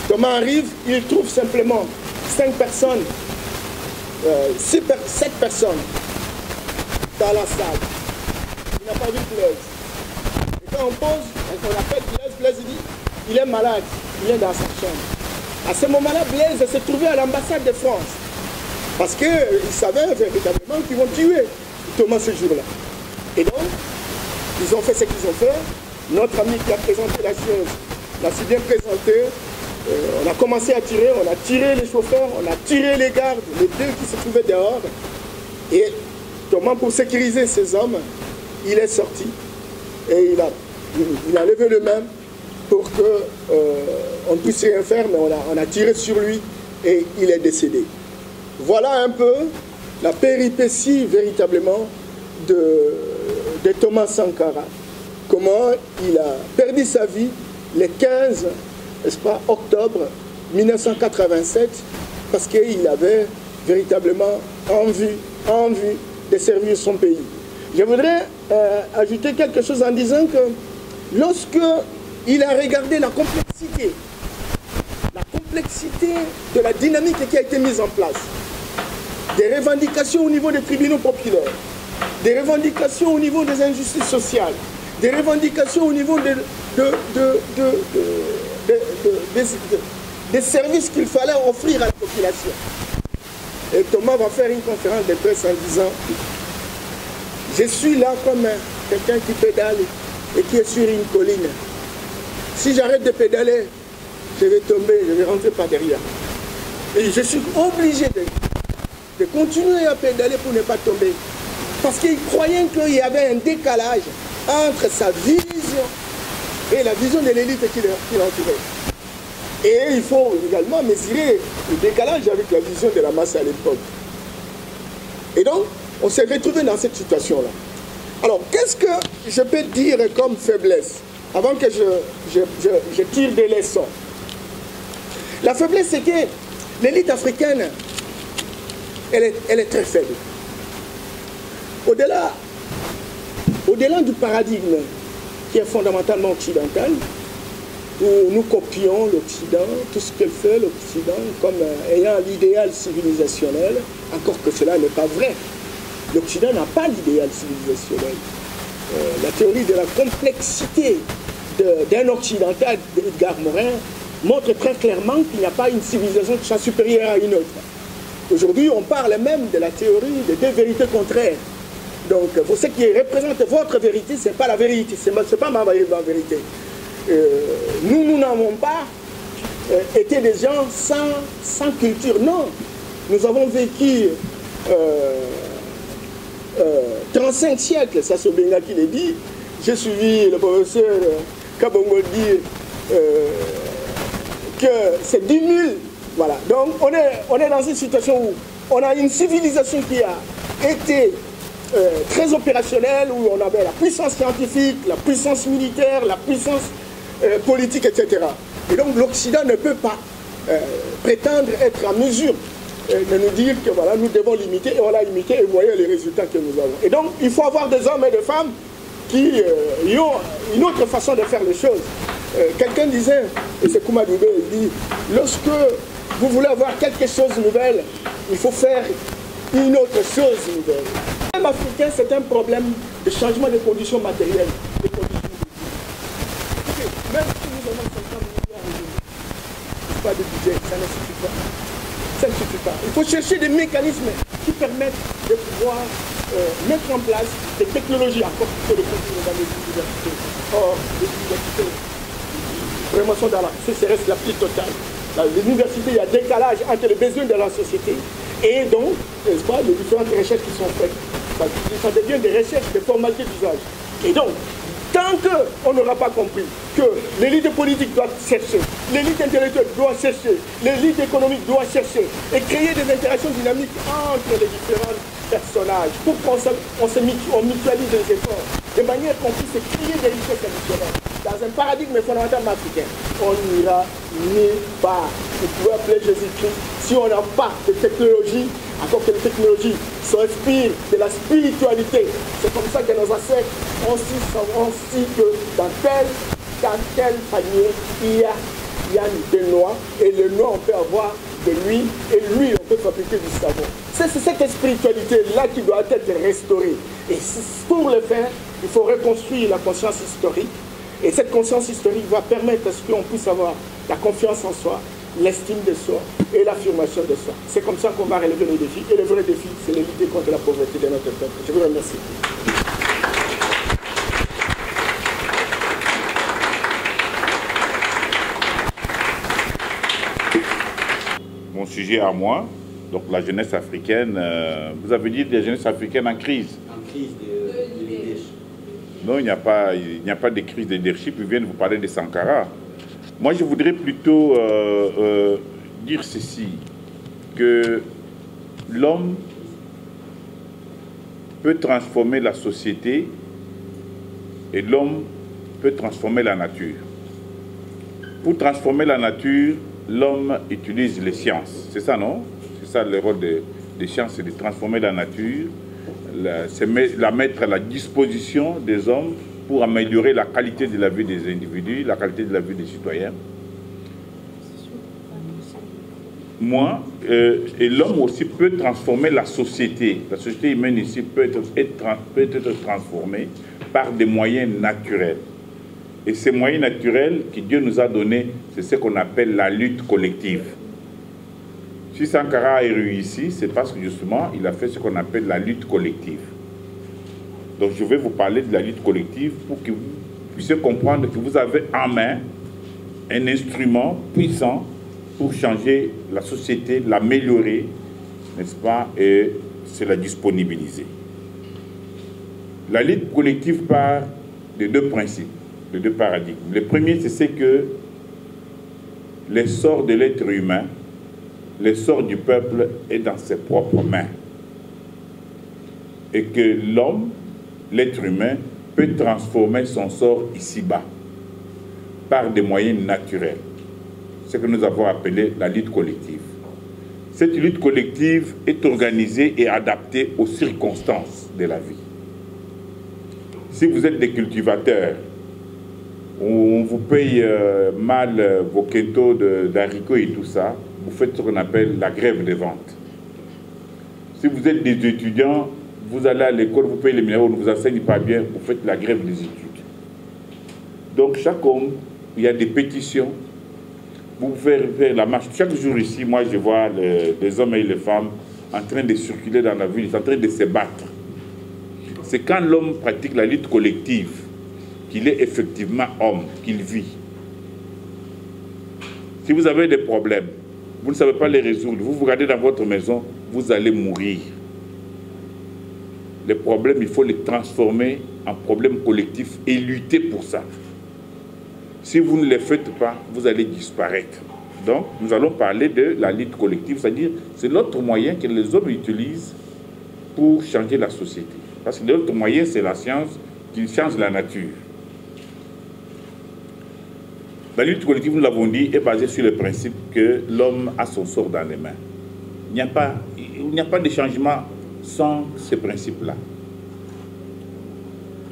Thomas arrive, il trouve simplement 5 personnes, 7 personnes dans la salle. Il n'a pas vu Blaise. Et quand on pose, on appelle Blaise dit, il est malade, il est dans sa chambre. À ce moment-là, Blaise se trouvait à l'ambassade de France. Parce qu'ils savaient véritablement qu'ils vont tuer Thomas ce jour-là. Et donc, ils ont fait ce qu'ils ont fait. Notre ami qui a présenté la chose l'a si bien présenté. On a commencé à tirer, on a tiré les chauffeurs, on a tiré les gardes, les deux qui se trouvaient dehors. Et Thomas, pour sécuriser ces hommes, il est sorti. Et il a levé le main pour qu'on ne puisse rien faire, mais on a tiré sur lui et il est décédé. Voilà un peu la péripétie véritablement de Thomas Sankara. Comment il a perdu sa vie le 15, n'est-ce pas, octobre 1987, parce qu'il avait véritablement envie de servir son pays. Je voudrais ajouter quelque chose en disant que lorsque il a regardé la complexité de la dynamique qui a été mise en place, des revendications au niveau des tribunaux populaires, des revendications au niveau des injustices sociales, des revendications au niveau des services qu'il fallait offrir à la population. Et Thomas va faire une conférence de presse en disant « Je suis là comme quelqu'un qui pédale et qui est sur une colline. Si j'arrête de pédaler, je vais tomber, je vais rentrer par derrière. Et je suis obligé de continuer à pédaler pour ne pas tomber. Parce qu'il croyait qu'il y avait un décalage entre sa vision et la vision de l'élite qui l'entourait. Et il faut également mesurer le décalage avec la vision de la masse à l'époque. Et donc, on s'est retrouvé dans cette situation-là. Alors, qu'est-ce que je peux dire comme faiblesse, avant que je tire des leçons? La faiblesse, c'est que l'élite africaine, elle est très faible. Au-delà du paradigme qui est fondamentalement occidental, où nous copions l'Occident, tout ce que fait l'Occident comme ayant l'idéal civilisationnel, encore que cela n'est pas vrai. L'Occident n'a pas l'idéal civilisationnel. La théorie de la complexité d'un occidental, d'Edgar Morin, montre très clairement qu'il n'y a pas une civilisation qui soit supérieure à une autre. Aujourd'hui, on parle même de la théorie des deux vérités contraires. Donc, pour ce qui représente votre vérité, ce n'est pas la vérité, ce n'est pas ma vérité. Nous n'avons pas été des gens sans culture. Non, nous avons vécu 35 siècles, ça c'est Benga qui l'a dit. J'ai suivi le professeur Kabongo dire que c'est 10 000. Voilà. Donc on est dans une situation où on a une civilisation qui a été très opérationnelle, où on avait la puissance scientifique, la puissance militaire, la puissance politique, etc. Et donc l'Occident ne peut pas prétendre être en mesure de nous dire que voilà, nous devons l'imiter, et on l'a imité, et vous voyez les résultats que nous avons. Et donc il faut avoir des hommes et des femmes qui ont une autre façon de faire les choses. Quelqu'un disait, et c'est Kouma Doubé, il dit, lorsque vous voulez avoir quelque chose de nouvelle, il faut faire une autre chose nouvelle. Le problème africain, c'est un problème de changement des conditions matérielles, des conditions de vie. Même si nous avons 50 milliards d'euros, pas de budget, ça ne suffit pas. Ça ne suffit pas. Il faut chercher des mécanismes qui permettent de pouvoir mettre en place des technologies encore plutôt de continuer dans les universités. Or, les universités vraiment sont dans la sécheresse la plus totale. Dans les universités, il y a un décalage entre les besoins de la société Et donc, n'est-ce pas, les différentes recherches qui sont faites, ça devient des recherches, des formalités d'usage. Et donc, tant qu'on n'aura pas compris que l'élite politique doit chercher, l'élite intellectuelle doit chercher, l'élite économique doit chercher, et créer des interactions dynamiques entre les différents personnages, pour qu'on mutualise les efforts, de manière qu'on puisse créer des richesses additionnelles. Dans un paradigme fondamentalement africain, on n'ira nulle part. Vous pouvez appeler Jésus-Christ si on n'a pas de technologie, encore que les technologies s'inspirent de la spiritualité. C'est comme ça que nos ancêtres ont su que dans tel panier, il y a des noix, et les noix, on peut avoir de l'huile, et l'huile, on peut fabriquer du savon. C'est cette spiritualité-là qui doit être restaurée. Et pour le faire, il faut reconstruire la conscience historique. Et cette conscience historique va permettre à ce qu'on puisse avoir la confiance en soi, l'estime de soi et l'affirmation de soi. C'est comme ça qu'on va relever les défis. Et le vrai défi, c'est de lutter contre la pauvreté de notre peuple. Je vous remercie. Mon sujet à moi, donc la jeunesse africaine, vous avez dit la jeunesse africaine en crise. En crise de leadership. Non, il n'y a pas de crise de leadership, ils viennent vous parler de Sankara. Moi, je voudrais plutôt dire ceci, que l'homme peut transformer la société et l'homme peut transformer la nature. Pour transformer la nature, l'homme utilise les sciences. C'est ça, non? C'est ça le rôle des sciences, c'est de transformer la nature, la mettre à la disposition des hommes pour améliorer la qualité de la vie des individus, la qualité de la vie des citoyens. Et l'homme aussi peut transformer la société. La société humaine ici peut être transformée par des moyens naturels. Et ces moyens naturels que Dieu nous a donnés, c'est ce qu'on appelle la lutte collective. Si Sankara est réussi, c'est parce que justement, il a fait ce qu'on appelle la lutte collective. Donc je vais vous parler de la lutte collective pour que vous puissiez comprendre que vous avez en main un instrument puissant pour changer la société, l'améliorer, n'est-ce pas, et c'est la disponibiliser. La lutte collective part de deux principes, de deux paradigmes. Le premier, c'est que l'essor de l'être humain, l'essor du peuple est dans ses propres mains. Et que l'homme, l'être humain, peut transformer son sort ici-bas par des moyens naturels. Ce que nous avons appelé la lutte collective. Cette lutte collective est organisée et adaptée aux circonstances de la vie. Si vous êtes des cultivateurs, on vous paye mal vos quintaux d'haricots et tout ça, vous faites ce qu'on appelle la grève des ventes. Si vous êtes des étudiants, vous allez à l'école, vous payez les minéraux, on ne vous enseigne pas bien, vous faites la grève des études. Donc chaque homme, il y a des pétitions, vous pouvez faire la marche. Chaque jour ici, moi je vois les hommes et les femmes en train de circuler dans la ville, en train de se battre. C'est quand l'homme pratique la lutte collective qu'il est effectivement homme, qu'il vit. Si vous avez des problèmes, vous ne savez pas les résoudre, vous vous regardez dans votre maison, vous allez mourir. Les problèmes, il faut les transformer en problèmes collectifs et lutter pour ça. Si vous ne les faites pas, vous allez disparaître. Donc, nous allons parler de la lutte collective, c'est-à-dire c'est l'autre moyen que les hommes utilisent pour changer la société. Parce que l'autre moyen, c'est la science qui change la nature. La lutte collective, nous l'avons dit, est basée sur le principe que l'homme a son sort dans les mains. Il n'y a pas de changement sans ces principes-là.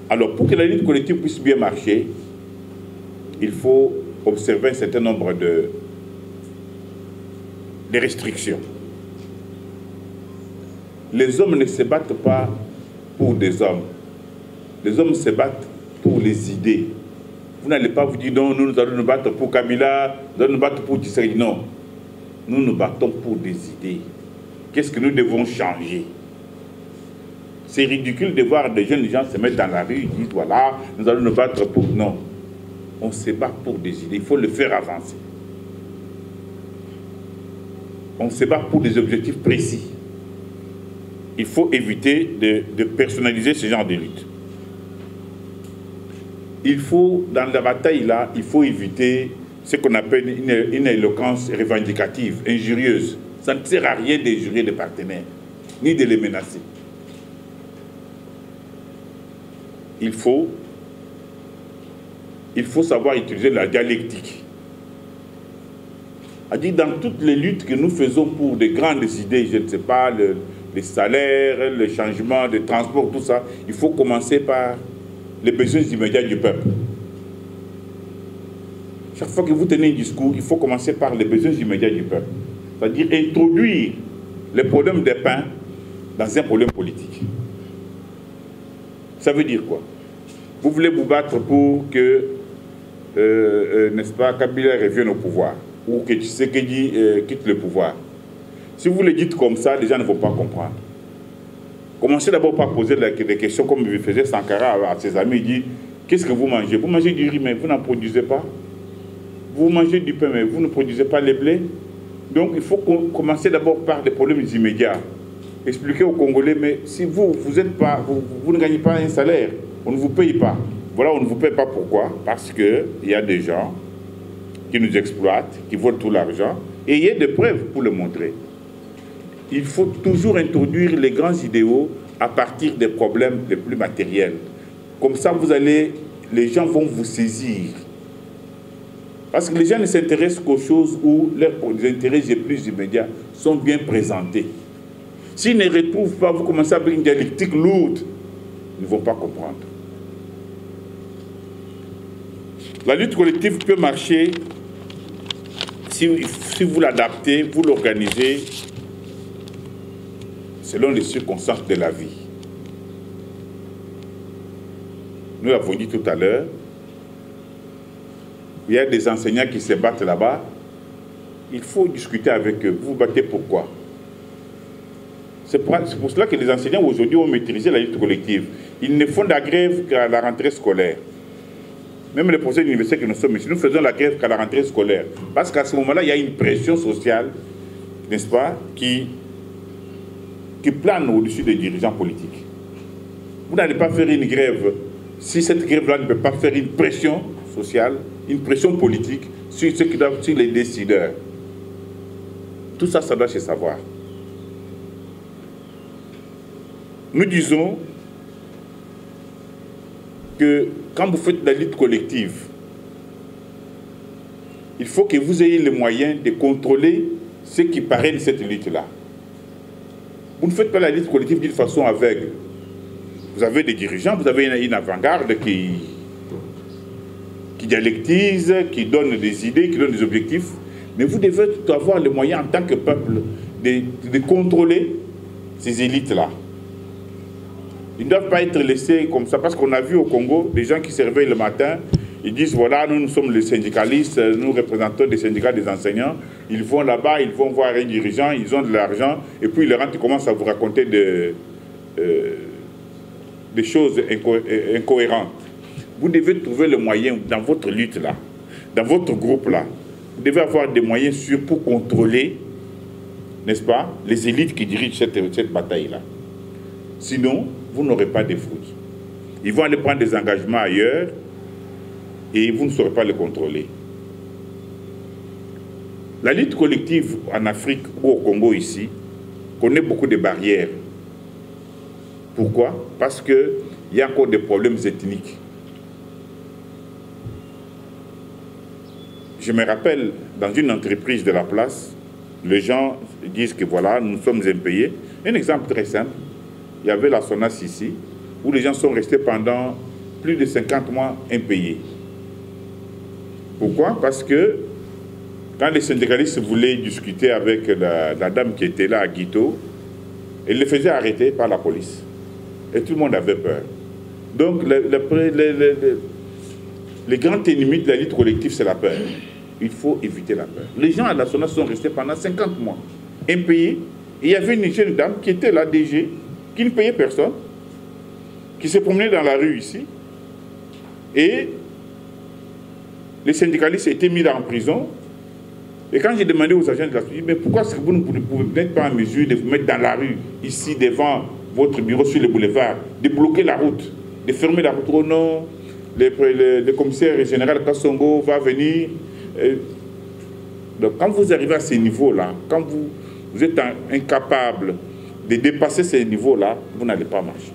Alors, pour que la lutte collective puisse bien marcher, il faut observer un certain nombre de restrictions. Les hommes ne se battent pas pour des hommes. Les hommes se battent pour les idées. Vous n'allez pas vous dire non, nous allons nous battre pour Kabila, nous allons nous battre pour Tshisekedi. Non, nous nous battons pour des idées. Qu'est-ce que nous devons changer? C'est ridicule de voir des jeunes gens se mettre dans la rue et dire voilà, nous allons nous battre pour... Non, on se bat pour des idées, il faut le faire avancer. On se bat pour des objectifs précis. il faut éviter de personnaliser ce genre de lutte. Il faut, dans la bataille là, il faut éviter ce qu'on appelle une éloquence revendicative, injurieuse. Ça ne sert à rien d'injurier les partenaires, ni de les menacer. Il faut savoir utiliser la dialectique. C'est-à-dire, dans toutes les luttes que nous faisons pour de grandes idées, je ne sais pas, les salaires, le changement de transport, tout ça, il faut commencer par les besoins immédiats du peuple. Chaque fois que vous tenez un discours, il faut commencer par les besoins immédiats du peuple. C'est-à-dire introduire le problème des pains dans un problème politique. Ça veut dire quoi? Vous voulez vous battre pour que, n'est-ce pas, Kabila revienne au pouvoir, ou que Tshisekedi quitte le pouvoir. Si vous le dites comme ça, les gens ne vont pas comprendre. Commencez d'abord par poser des questions comme le faisait Sankara à ses amis. Il dit, qu'est-ce que vous mangez? Vous mangez du riz, mais vous n'en produisez pas. Vous mangez du pain, mais vous ne produisez pas les blés. Donc il faut commencer d'abord par des problèmes immédiats. Expliquer aux Congolais, mais si vous ne gagnez pas un salaire, on ne vous paye pas. Voilà, on ne vous paye pas pourquoi? Parce qu'il y a des gens qui nous exploitent, qui volent tout l'argent, et il y a des preuves pour le montrer. Il faut toujours introduire les grands idéaux à partir des problèmes les plus matériels. Comme ça, les gens vont vous saisir. Parce que les gens ne s'intéressent qu'aux choses où leurs intérêts les plus immédiats sont bien présentés. S'ils ne retrouvent pas, vous commencez avec une dialectique lourde, ils ne vont pas comprendre. La lutte collective peut marcher si vous l'adaptez, vous l'organisez selon les circonstances de la vie. Nous l'avons dit tout à l'heure, il y a des enseignants qui se battent là-bas. Il faut discuter avec eux. Vous vous battez pourquoi? C'est pour cela que les enseignants aujourd'hui ont maîtrisé la lutte collective. Ils ne font de la grève qu'à la rentrée scolaire. Même les professeurs d'université que nous sommes ici, nous faisons la grève qu'à la rentrée scolaire. Parce qu'à ce moment-là, il y a une pression sociale, n'est-ce pas, qui plane au-dessus des dirigeants politiques. Vous n'allez pas faire une grève si cette grève-là ne peut pas faire une pression sociale, une pression politique sur ceux qui doivent, sur les décideurs. Tout ça, ça doit se savoir. Nous disons que quand vous faites la lutte collective, il faut que vous ayez les moyens de contrôler ceux qui parrainent cette lutte-là. Vous ne faites pas la lutte collective d'une façon aveugle. Vous avez des dirigeants, vous avez une avant-garde qui dialectise, qui donne des idées, qui donne des objectifs. Mais vous devez avoir les moyens en tant que peuple de contrôler ces élites-là. Ils ne doivent pas être laissés comme ça, parce qu'on a vu au Congo des gens qui se réveillent le matin, ils disent voilà, nous sommes les syndicalistes, nous représentons des syndicats des enseignants, ils vont là-bas, ils vont voir un dirigeant, ils ont de l'argent, et puis ils rentrent, ils commencent à vous raconter des choses incohérentes. Vous devez trouver le moyen dans votre lutte-là, dans votre groupe-là, vous devez avoir des moyens sûrs pour contrôler, n'est-ce pas, les élites qui dirigent cette bataille-là. Sinon, vous n'aurez pas de fruits. Ils vont aller prendre des engagements ailleurs et vous ne saurez pas les contrôler. La lutte collective en Afrique ou au Congo ici connaît beaucoup de barrières. Pourquoi? Parce qu'il y a encore des problèmes ethniques. Je me rappelle, dans une entreprise de la place, les gens disent que voilà, nous sommes impayés. Un exemple très simple. Il y avait la SONAS ici, où les gens sont restés pendant plus de 50 mois impayés. Pourquoi? Parce que quand les syndicalistes voulaient discuter avec la dame qui était là à Guito, elle les faisait arrêter par la police. Et tout le monde avait peur. Donc, les grands ennemis de la lutte collective, c'est la peur. Il faut éviter la peur. Les gens à la SONAS sont restés pendant 50 mois impayés. Et il y avait une jeune dame qui était la DG, qui ne payait personne, qui se promenait dans la rue ici, et les syndicalistes étaient mis en prison, Et quand j'ai demandé aux agents de la société, mais pourquoi est-ce que vous n'êtes pas en mesure de vous mettre dans la rue, ici devant votre bureau sur le boulevard, de bloquer la route, de fermer la route? Oh non, le commissaire général Kassongo va venir. Donc quand vous arrivez à ces niveaux-là, quand vous êtes incapable de dépasser ces niveaux-là, vous n'allez pas marcher.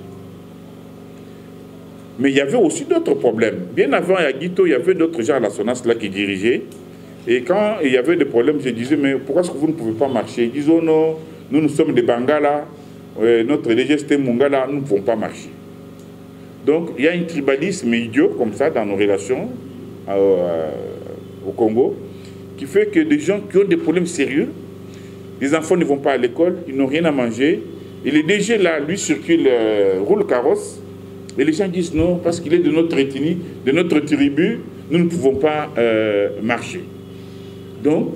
Mais il y avait aussi d'autres problèmes. Bien avant à Guito, il y avait d'autres gens à la SONAS là qui dirigeaient. Et quand il y avait des problèmes, je disais, mais pourquoi est-ce que vous ne pouvez pas marcher? Ils disaient, oh non, nous sommes des Bangala, notre DG c'était Mungala, nous ne pouvons pas marcher. Donc il y a un tribalisme idiot comme ça dans nos relations au Congo, qui fait que des gens qui ont des problèmes sérieux, les enfants ne vont pas à l'école, ils n'ont rien à manger, et le DG là, lui circule, roule carrosse, et les gens disent non, parce qu'il est de notre ethnie, de notre tribu, nous ne pouvons pas marcher. Donc,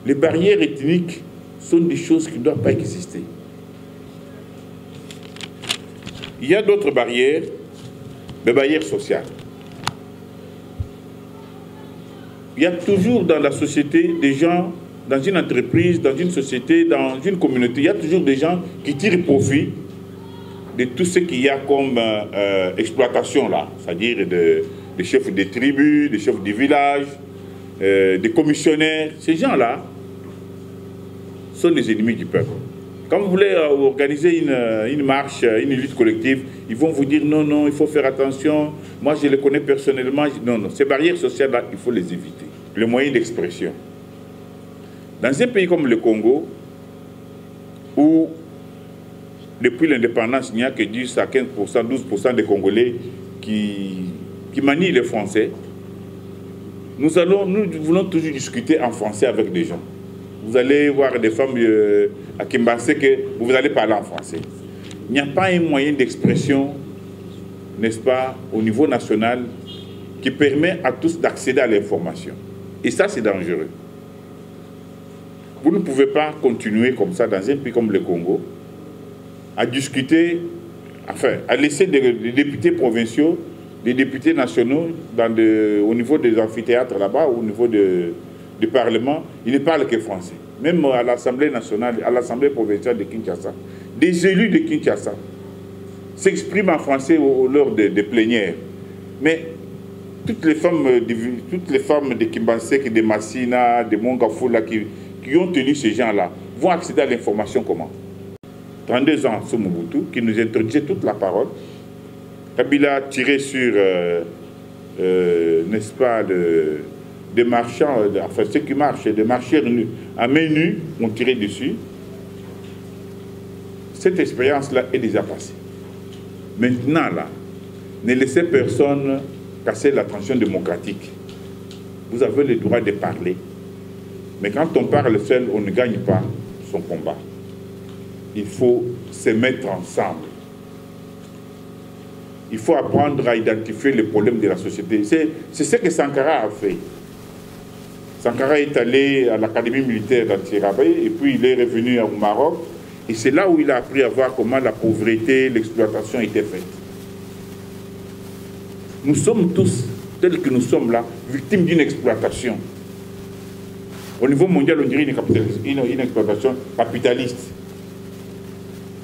les barrières ethniques sont des choses qui ne doivent pas exister. Il y a d'autres barrières, les barrières sociales. Il y a toujours dans la société des gens, dans une entreprise, dans une société, dans une communauté, il y a toujours des gens qui tirent profit de tout ce qu'il y a comme exploitation là, c'est-à-dire des chefs des tribus, des chefs des villages, des commissionnaires. Ces gens-là sont les ennemis du peuple. Quand vous voulez organiser une marche, une lutte collective, ils vont vous dire non, non, il faut faire attention. Moi, je les connais personnellement. Non, non, ces barrières sociales-là, il faut les éviter. Le moyen d'expression. Dans un pays comme le Congo, où depuis l'indépendance, il n'y a que 10 à 15%, 12% des Congolais qui manient le français, nous voulons toujours discuter en français avec des gens. Vous allez voir des femmes à Kimbassé que vous allez parler en français. Il n'y a pas un moyen d'expression, n'est-ce pas, au niveau national, qui permet à tous d'accéder à l'information. Et ça, c'est dangereux. Vous ne pouvez pas continuer comme ça dans un pays comme le Congo, à discuter, enfin, à laisser des députés provinciaux, des députés nationaux au niveau des amphithéâtres là-bas, au niveau du Parlement, ils ne parlent que français. Même à l'Assemblée nationale, à l'Assemblée provinciale de Kinshasa, des élus de Kinshasa s'expriment en français lors des plénières. Mais toutes les femmes de Kimbansek, de Massina, de Mongafula qui ont tenu ces gens-là vont accéder à l'information comment? 32 ans sous Mobutu, qui nous introduisait toute la parole. Kabila a tiré sur, n'est-ce pas, des marchands, enfin ceux qui marchent, des marcheurs à main nue, ont tiré dessus. Cette expérience-là est déjà passée. Maintenant, là, ne laissez personne casser la transition démocratique. Vous avez le droit de parler. Mais quand on parle seul, on ne gagne pas son combat. Il faut se mettre ensemble. Il faut apprendre à identifier les problèmes de la société. C'est ce que Sankara a fait. Sankara est allé à l'académie militaire d'Antirabé et puis il est revenu au Maroc. Et c'est là où il a appris à voir comment la pauvreté, l'exploitation étaient faites. Nous sommes tous, tels que nous sommes là, victimes d'une exploitation. Au niveau mondial, on dirait une exploitation capitaliste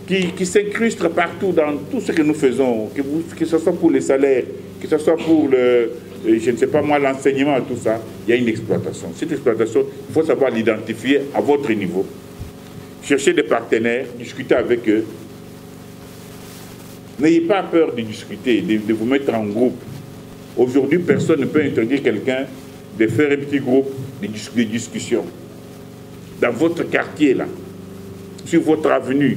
qui s'incruste partout dans tout ce que nous faisons, que ce soit pour les salaires, que ce soit pour je ne sais pas moi, l'enseignement, tout ça, il y a une exploitation. Cette exploitation, il faut savoir l'identifier à votre niveau. Cherchez des partenaires, discutez avec eux. N'ayez pas peur de discuter, de vous mettre en groupe. Aujourd'hui, personne ne peut interdire quelqu'un de faire un petit groupe de discussion. Dans votre quartier, là, sur votre avenue,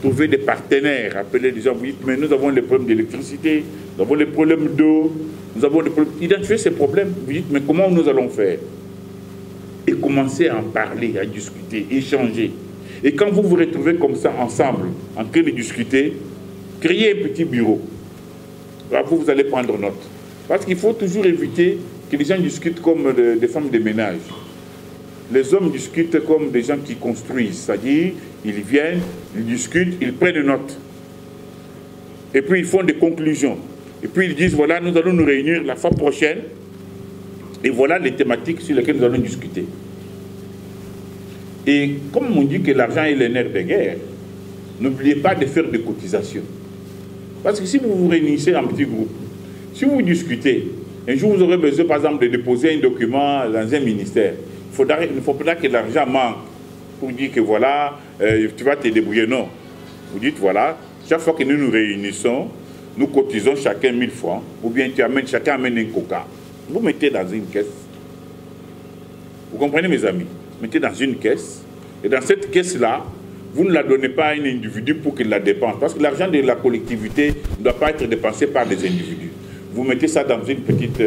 trouvez des partenaires, appelez des gens, vous dites, mais nous avons les problèmes d'électricité, nous avons les problèmes d'eau, nous avons des problèmes. Identifiez ces problèmes, vous dites, mais comment nous allons faire? Et commencez à en parler, à discuter, échanger. Et quand vous vous retrouvez comme ça, ensemble, en train de discuter, créez un petit bureau. Là, vous allez prendre note. Parce qu'il faut toujours éviter que les gens discutent comme des femmes de ménage. Les hommes discutent comme des gens qui construisent, c'est-à-dire, ils viennent, ils discutent, ils prennent note. Et puis ils font des conclusions. Et puis ils disent, voilà, nous allons nous réunir la fois prochaine, et voilà les thématiques sur lesquelles nous allons discuter. Et comme on dit que l'argent est le nerf de guerre, n'oubliez pas de faire des cotisations. Parce que si vous vous réunissez en petit groupe, si vous discutez, un jour vous aurez besoin par exemple de déposer un document dans un ministère, il ne faut pas que l'argent manque pour dire que voilà, tu vas te débrouiller. Non. Vous dites voilà, chaque fois que nous nous réunissons, nous cotisons chacun 1000 francs, ou bien chacun amène un coca. Vous mettez dans une caisse. Vous comprenez mes amis? Mettez dans une caisse, et dans cette caisse-là, vous ne la donnez pas à un individu pour qu'il la dépense, parce que l'argent de la collectivité ne doit pas être dépensé par des individus. Vous mettez ça dans une petite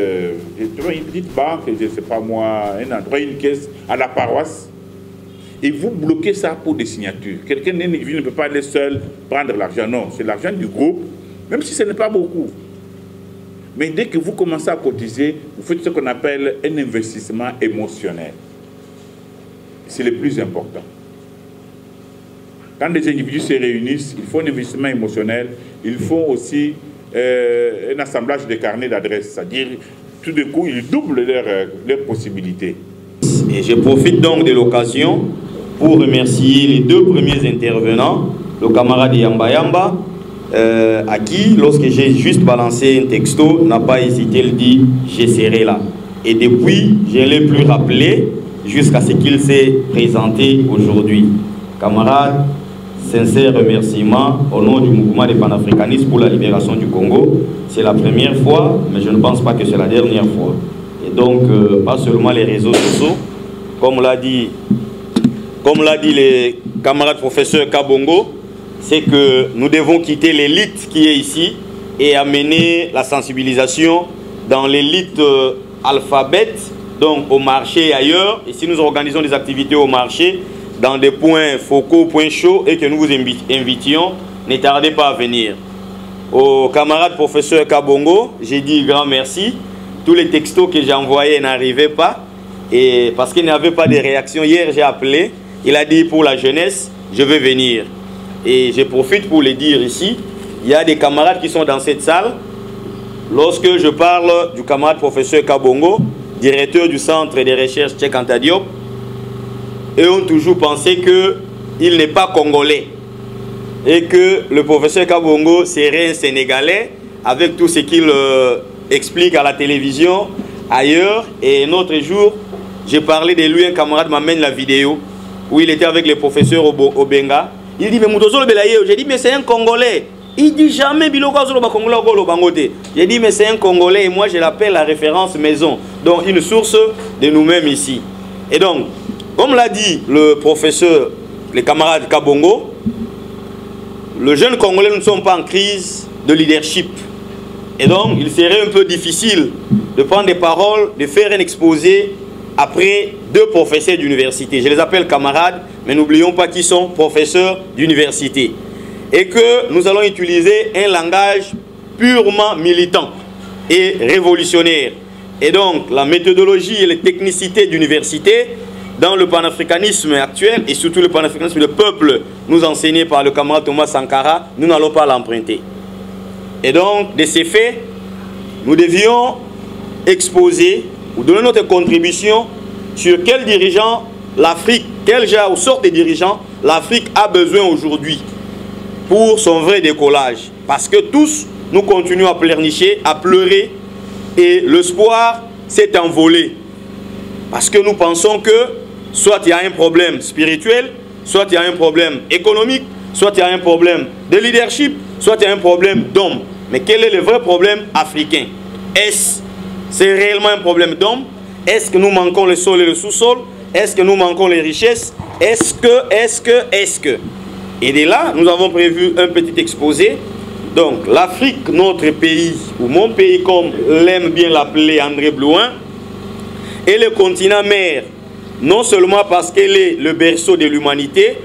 banque, je ne sais pas moi, un endroit, une caisse à la paroisse, et vous bloquez ça pour des signatures. Quelqu'un d'individu ne peut pas aller seul prendre l'argent, non, c'est l'argent du groupe, même si ce n'est pas beaucoup. Mais dès que vous commencez à cotiser, vous faites ce qu'on appelle un investissement émotionnel. C'est le plus important. Quand des individus se réunissent, il faut un investissement émotionnel, il faut aussi un assemblage de carnets d'adresses, c'est-à-dire tout d'un coup, ils doublent leurs possibilités. Et je profite donc de l'occasion pour remercier les deux premiers intervenants, le camarade Yamba Yamba, à qui, lorsque j'ai juste balancé un texto, n'a pas hésité, il dit « je serai là ». Et depuis, je ne l'ai plus rappelé jusqu'à ce qu'il s'est présenté aujourd'hui. Camarades, sincère remerciement au nom du mouvement des panafricanistes pour la libération du Congo. C'est la première fois, mais je ne pense pas que c'est la dernière fois. Et donc, pas seulement les réseaux sociaux, comme l'a dit le camarade professeur Kabongo, c'est que nous devons quitter l'élite qui est ici et amener la sensibilisation dans l'élite alphabète, donc au marché et ailleurs. Et si nous organisons des activités au marché, dans des points focaux, points chauds, et que nous vous invitions, ne tardez pas à venir. Au camarade professeur Kabongo, j'ai dit grand merci. Tous les textos que j'ai envoyés n'arrivaient pas, et parce qu'il n'y avait pas de réaction. Hier, j'ai appelé, il a dit pour la jeunesse, je vais venir. Et je profite pour le dire ici, il y a des camarades qui sont dans cette salle. Lorsque je parle du camarade professeur Kabongo, directeur du centre de recherche Cheikh Anta Diop, eux ont toujours pensé qu'il n'est pas congolais et que le professeur Kabongo serait un Sénégalais avec tout ce qu'il explique à la télévision, ailleurs. Et un autre jour, j'ai parlé de lui, un camarade m'amène la vidéo où il était avec le professeur Obenga. Il dit, mais Moutozolo Belaye, j'ai dit, mais c'est un Congolais. Il dit jamais Biloko Zolo Congolais ou Bangote. J'ai dit, mais c'est un Congolais et moi je l'appelle la référence maison. Donc une source de nous-mêmes ici. Et donc, comme l'a dit le professeur, les camarades Kabongo, le jeune Congolais, nous ne sommes pas en crise de leadership. Et donc, il serait un peu difficile de prendre des paroles, de faire un exposé après deux professeurs d'université. Je les appelle camarades, mais n'oublions pas qu'ils sont professeurs d'université. Et que nous allons utiliser un langage purement militant et révolutionnaire. Et donc, la méthodologie et les technicités d'université dans le panafricanisme actuel et surtout le panafricanisme du peuple nous enseigné par le camarade Thomas Sankara, nous n'allons pas l'emprunter. Et donc, de ces faits, nous devions exposer ou donner notre contribution sur quels dirigeants l'Afrique, quel genre ou sorte de dirigeants l'Afrique a besoin aujourd'hui pour son vrai décollage. Parce que tous, nous continuons à pleurnicher, à pleurer et l'espoir s'est envolé. Parce que nous pensons que soit il y a un problème spirituel, soit il y a un problème économique, soit il y a un problème de leadership, soit il y a un problème d'homme. Mais quel est le vrai problème africain? Est-ce c'est réellement un problème d'homme? Est-ce que nous manquons le sol et le sous-sol? Est-ce que nous manquons les richesses? Est-ce que Et de là, nous avons prévu un petit exposé. Donc, l'Afrique, notre pays, ou mon pays comme l'aime bien l'appeler André Blouin, est le continent mère, non seulement parce qu'elle est le berceau de l'humanité,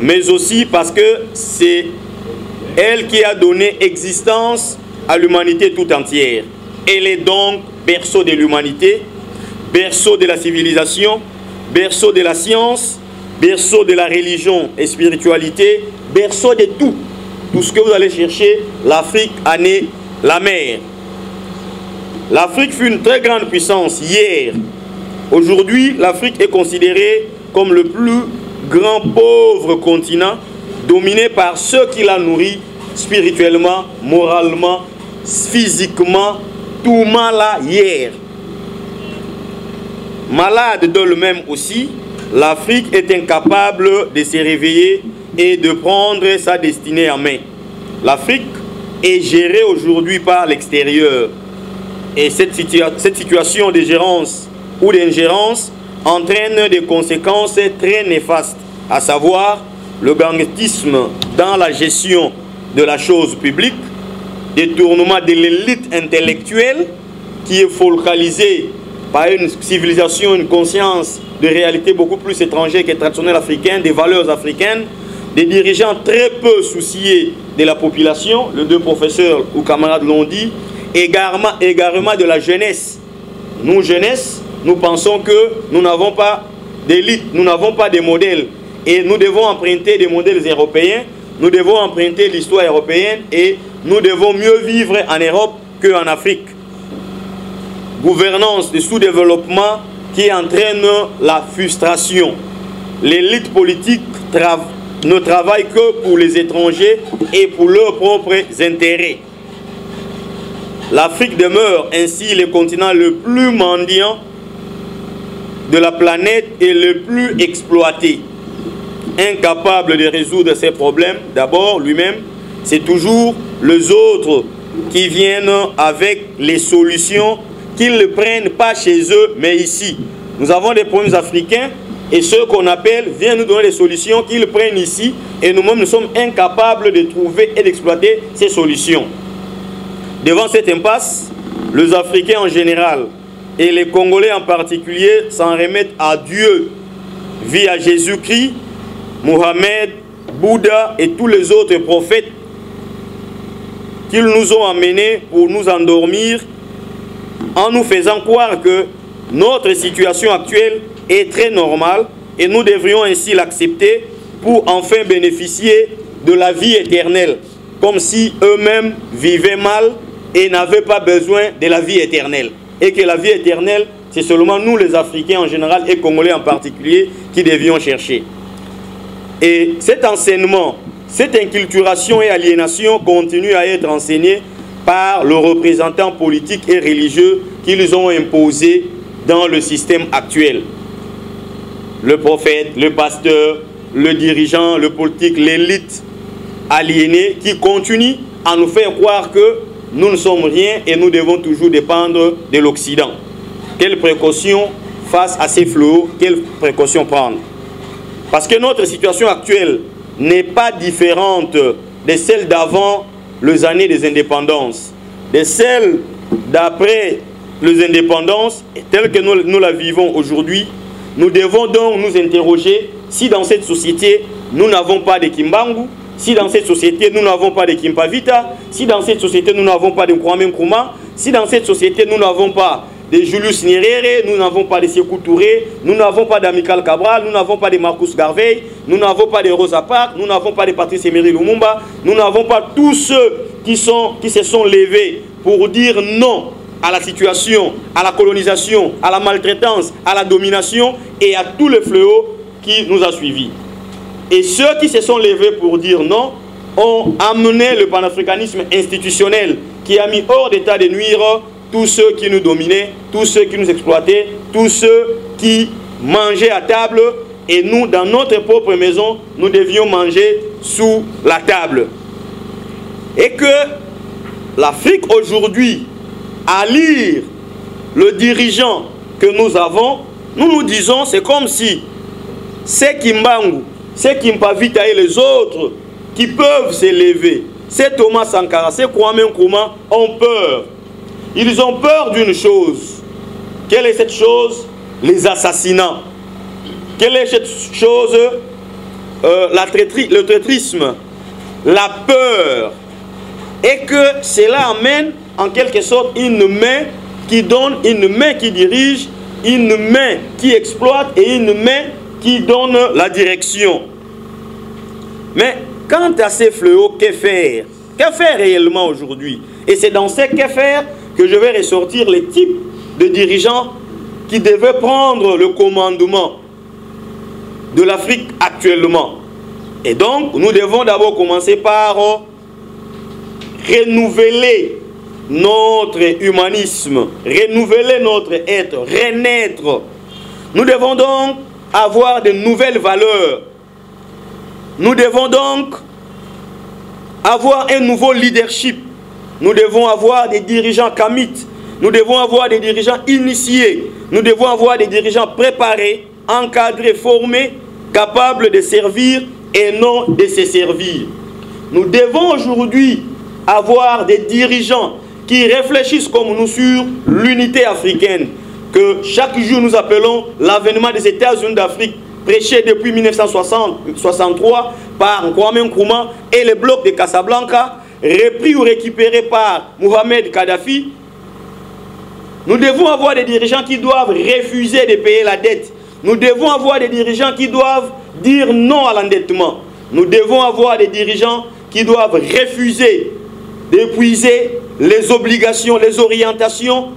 mais aussi parce que c'est elle qui a donné existence à l'humanité tout entière. Elle est donc berceau de l'humanité, berceau de la civilisation, berceau de la science, berceau de la religion et spiritualité, berceau de tout. Tout ce que vous allez chercher, l'Afrique en est la mère. L'Afrique fut une très grande puissance hier. Aujourd'hui, l'Afrique est considérée comme le grand pauvre continent dominé par ceux qui la nourrissent spirituellement, moralement, physiquement, tout mal hier. Malade de lui-même aussi, l'Afrique est incapable de se réveiller et de prendre sa destinée en main. L'Afrique est gérée aujourd'hui par l'extérieur. Et cette situation de gérance ou d'ingérence entraîne des conséquences très néfastes, à savoir le banditisme dans la gestion de la chose publique, détournement de l'élite intellectuelle qui est focalisée par une civilisation, une conscience de réalité beaucoup plus étrangère que traditionnelle africaine, des valeurs africaines, des dirigeants très peu souciés de la population, les deux professeurs ou camarades l'ont dit, égarement de la jeunesse. Nous, jeunesse, nous pensons que nous n'avons pas d'élite, nous n'avons pas de modèles. Et nous devons emprunter des modèles européens, nous devons emprunter l'histoire européenne et nous devons mieux vivre en Europe qu'en Afrique. Gouvernance de sous-développement qui entraîne la frustration. L'élite politique ne travaille que pour les étrangers et pour leurs propres intérêts. L'Afrique demeure ainsi le continent le plus mendiant de la planète et le plus exploité. Incapable de résoudre ses problèmes, d'abord lui-même, c'est toujours les autres qui viennent avec les solutions qu'ils ne prennent pas chez eux, mais ici. Nous avons des problèmes africains et ceux qu'on appelle viennent nous donner des solutions qu'ils prennent ici et nous-mêmes nous sommes incapables de trouver et d'exploiter ces solutions. Devant cette impasse, les Africains en général et les Congolais en particulier s'en remettent à Dieu via Jésus-Christ, Mohamed, Bouddha et tous les autres prophètes qu'ils nous ont amenés pour nous endormir en nous faisant croire que notre situation actuelle est très normale et nous devrions ainsi l'accepter pour enfin bénéficier de la vie éternelle, comme si eux-mêmes vivaient mal et n'avaient pas besoin de la vie éternelle. Et que la vie éternelle, c'est seulement nous les Africains en général et Congolais en particulier qui devions chercher. Et cet enseignement, cette inculturation et aliénation continue à être enseignée par les représentants politiques et religieux qu'ils ont imposés dans le système actuel. Le prophète, le pasteur, le dirigeant, le politique, l'élite aliénée qui continue à nous faire croire que nous ne sommes rien et nous devons toujours dépendre de l'Occident. Quelles précautions face à ces fléaux, quelles précautions prendre? Parce que notre situation actuelle n'est pas différente de celle d'avant les années des indépendances, de celle d'après les indépendances, telles que nous la vivons aujourd'hui. Nous devons donc nous interroger si dans cette société nous n'avons pas de Kimbangu, si dans cette société nous n'avons pas de Kimpavita, si dans cette société nous n'avons pas de Kwame Nkrumah, si dans cette société nous n'avons pas de Julius Nyerere, nous n'avons pas de Sékou Touré, nous n'avons pas d'Amical Cabral, nous n'avons pas de Marcus Garvey, nous n'avons pas de Rosa Parks, nous n'avons pas de Patrice Emery Lumumba, nous n'avons pas tous ceux qui se sont levés pour dire non à la situation, à la colonisation, à la maltraitance, à la domination et à tous les fléaux qui nous ont suivis. Et ceux qui se sont levés pour dire non ont amené le panafricanisme institutionnel qui a mis hors d'état de nuire tous ceux qui nous dominaient, tous ceux qui nous exploitaient, tous ceux qui mangeaient à table et nous, dans notre propre maison, nous devions manger sous la table. Et que l'Afrique aujourd'hui, à lire le dirigeant que nous avons, nous nous disons, c'est comme si c'est Kimbangu, c'est Kimpavita et les autres qui peuvent s'élever, c'est Thomas Sankara, c'est Kwame Nkrumah, ont peur. Ils ont peur d'une chose. Quelle est cette chose? Les assassinats. Quelle est cette chose? Le traîtrisme, la peur. Et que cela amène en quelque sorte une main qui donne, une main qui dirige, une main qui exploite et une main qui donne la direction. Mais quant à ces fléaux, que faire? Que faire réellement aujourd'hui? Et c'est dans ces que faire que je vais ressortir les types de dirigeants qui devaient prendre le commandement de l'Afrique actuellement. Et donc, nous devons d'abord commencer par renouveler notre humanisme, renouveler notre être, renaître. Nous devons donc avoir de nouvelles valeurs. Nous devons donc avoir un nouveau leadership. Nous devons avoir des dirigeants kamites. Nous devons avoir des dirigeants initiés. Nous devons avoir des dirigeants préparés, encadrés, formés, capables de servir et non de se servir. Nous devons aujourd'hui avoir des dirigeants qui réfléchissent comme nous sur l'unité africaine, que chaque jour nous appelons l'avènement des États-Unis d'Afrique, prêché depuis 1963 par Kwame Nkrumah et le bloc de Casablanca, repris ou récupéré par Mohamed Kadhafi. Nous devons avoir des dirigeants qui doivent refuser de payer la dette. Nous devons avoir des dirigeants qui doivent dire non à l'endettement. Nous devons avoir des dirigeants qui doivent refuser d'épuiser les obligations, les orientations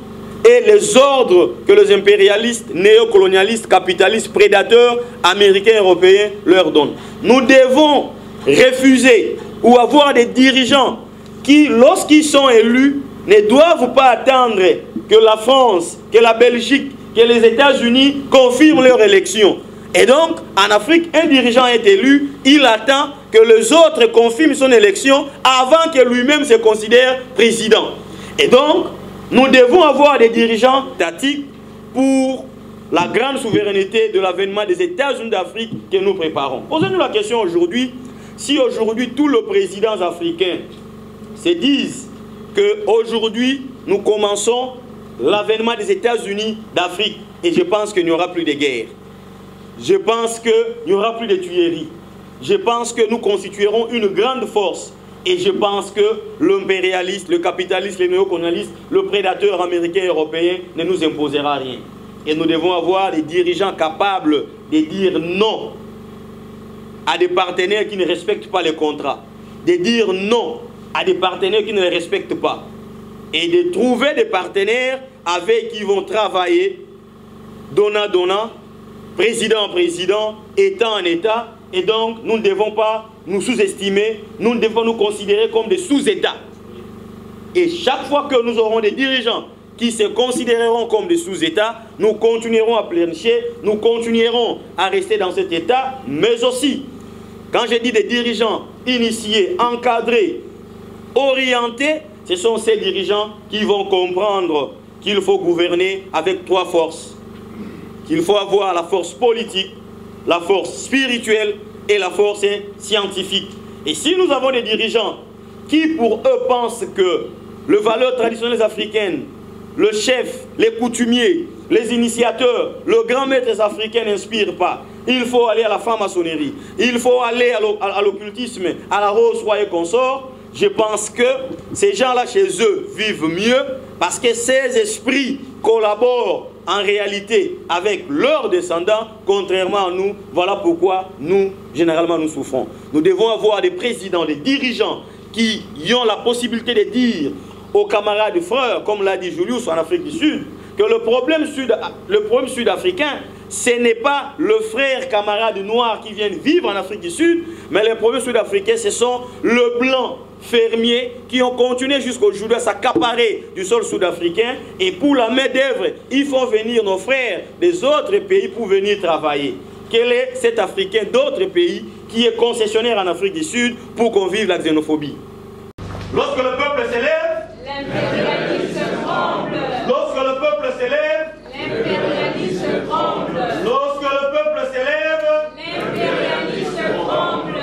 et les ordres que les impérialistes, néocolonialistes, capitalistes, prédateurs, américains et européens leur donnent. Nous devons refuser ou avoir des dirigeants qui, lorsqu'ils sont élus, ne doivent pas attendre que la France, que la Belgique, que les États-Unis confirment leur élection. Et donc, en Afrique, un dirigeant est élu, il attend que les autres confirment son élection avant que lui-même se considère président. Et donc, nous devons avoir des dirigeants tactiques pour la grande souveraineté de l'avènement des États-Unis d'Afrique que nous préparons. Posez-nous la question aujourd'hui, si aujourd'hui tous les présidents africains se disent qu'aujourd'hui nous commençons l'avènement des États-Unis d'Afrique, et je pense qu'il n'y aura plus de guerre. Je pense qu'il n'y aura plus de tueries. Je pense que nous constituerons une grande force. Et je pense que l'impérialiste, le capitaliste, le néocolonialiste, le prédateur américain et européen ne nous imposera rien. Et nous devons avoir des dirigeants capables de dire non à des partenaires qui ne respectent pas les contrats. De dire non à des partenaires qui ne les respectent pas. Et de trouver des partenaires avec qui ils vont travailler donnant, président en président, État en État. Et donc, nous ne devons pas nous sous-estimer, nous ne devons nous considérer comme des sous-États. Et chaque fois que nous aurons des dirigeants qui se considéreront comme des sous-États, nous continuerons à pleurnicher, nous continuerons à rester dans cet État, mais aussi, quand je dis des dirigeants initiés, encadrés, orientés, ce sont ces dirigeants qui vont comprendre qu'il faut gouverner avec trois forces. Qu'il faut avoir la force politique, la force spirituelle et la force scientifique. Et si nous avons des dirigeants qui pour eux pensent que les valeurs traditionnelles africaines, le chef, les coutumiers, les initiateurs, le grand maître africain n'inspirent pas, il faut aller à la franc-maçonnerie, il faut aller à l'occultisme, à la rose-roi et consort, je pense que ces gens-là chez eux vivent mieux parce que ces esprits collaborent en réalité avec leurs descendants, contrairement à nous. Voilà pourquoi nous, généralement, nous souffrons. Nous devons avoir des présidents, des dirigeants qui ont la possibilité de dire aux camarades frères, comme l'a dit Julius en Afrique du Sud, que le problème sud-africain, ce n'est pas le frère camarade noir qui vient vivre en Afrique du Sud, mais les problèmes sud-africains, ce sont le blanc fermiers qui ont continué jusqu'aujourd'hui à s'accaparer du sol sud-africain. Et pour la main-d'œuvre, il faut venir nos frères des autres pays pour venir travailler. Quel est cet Africain d'autres pays qui est concessionnaire en Afrique du Sud pour qu'on vive la xénophobie? Lorsque le peuple s'élève, l'impérialisme tremble. Lorsque le peuple s'élève, l'impérialisme tremble. Lorsque le peuple s'élève, l'impérialisme tremble.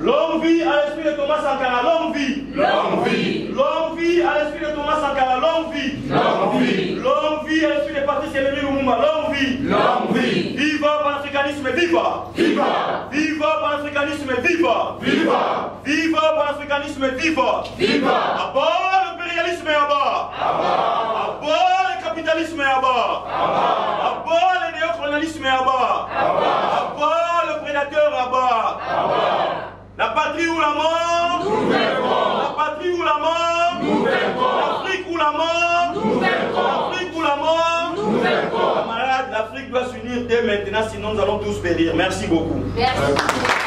L'homme vit à l'esprit de Thomas Sankara, l'homme vit. L'homme vit. L'homme vit à l'esprit de Thomas Sankara, l'homme vit. L'homme vit. L'homme vit à l'esprit de Patrice Emery Lumumba, l'homme vit. L'homme vit. Viva panafricanisme, viva. Viva. Viva panafricanisme, viva. Viva. Viva panafricanisme, viva. Viva. À bas l'impérialisme et à bas. À bas. À bas le capitalisme et à bas. À bas. À bas le néocolonialisme et à bas. À bas. À bas le prédateur à bas. À bas. La patrie ou la mort, nous verrons. La patrie ou la mort, nous verrons. L'Afrique ou la mort, nous verrons. L'Afrique ou la mort, nous verrons. Camarades, l'Afrique doit s'unir dès maintenant, sinon nous allons tous périr. Merci beaucoup. Merci.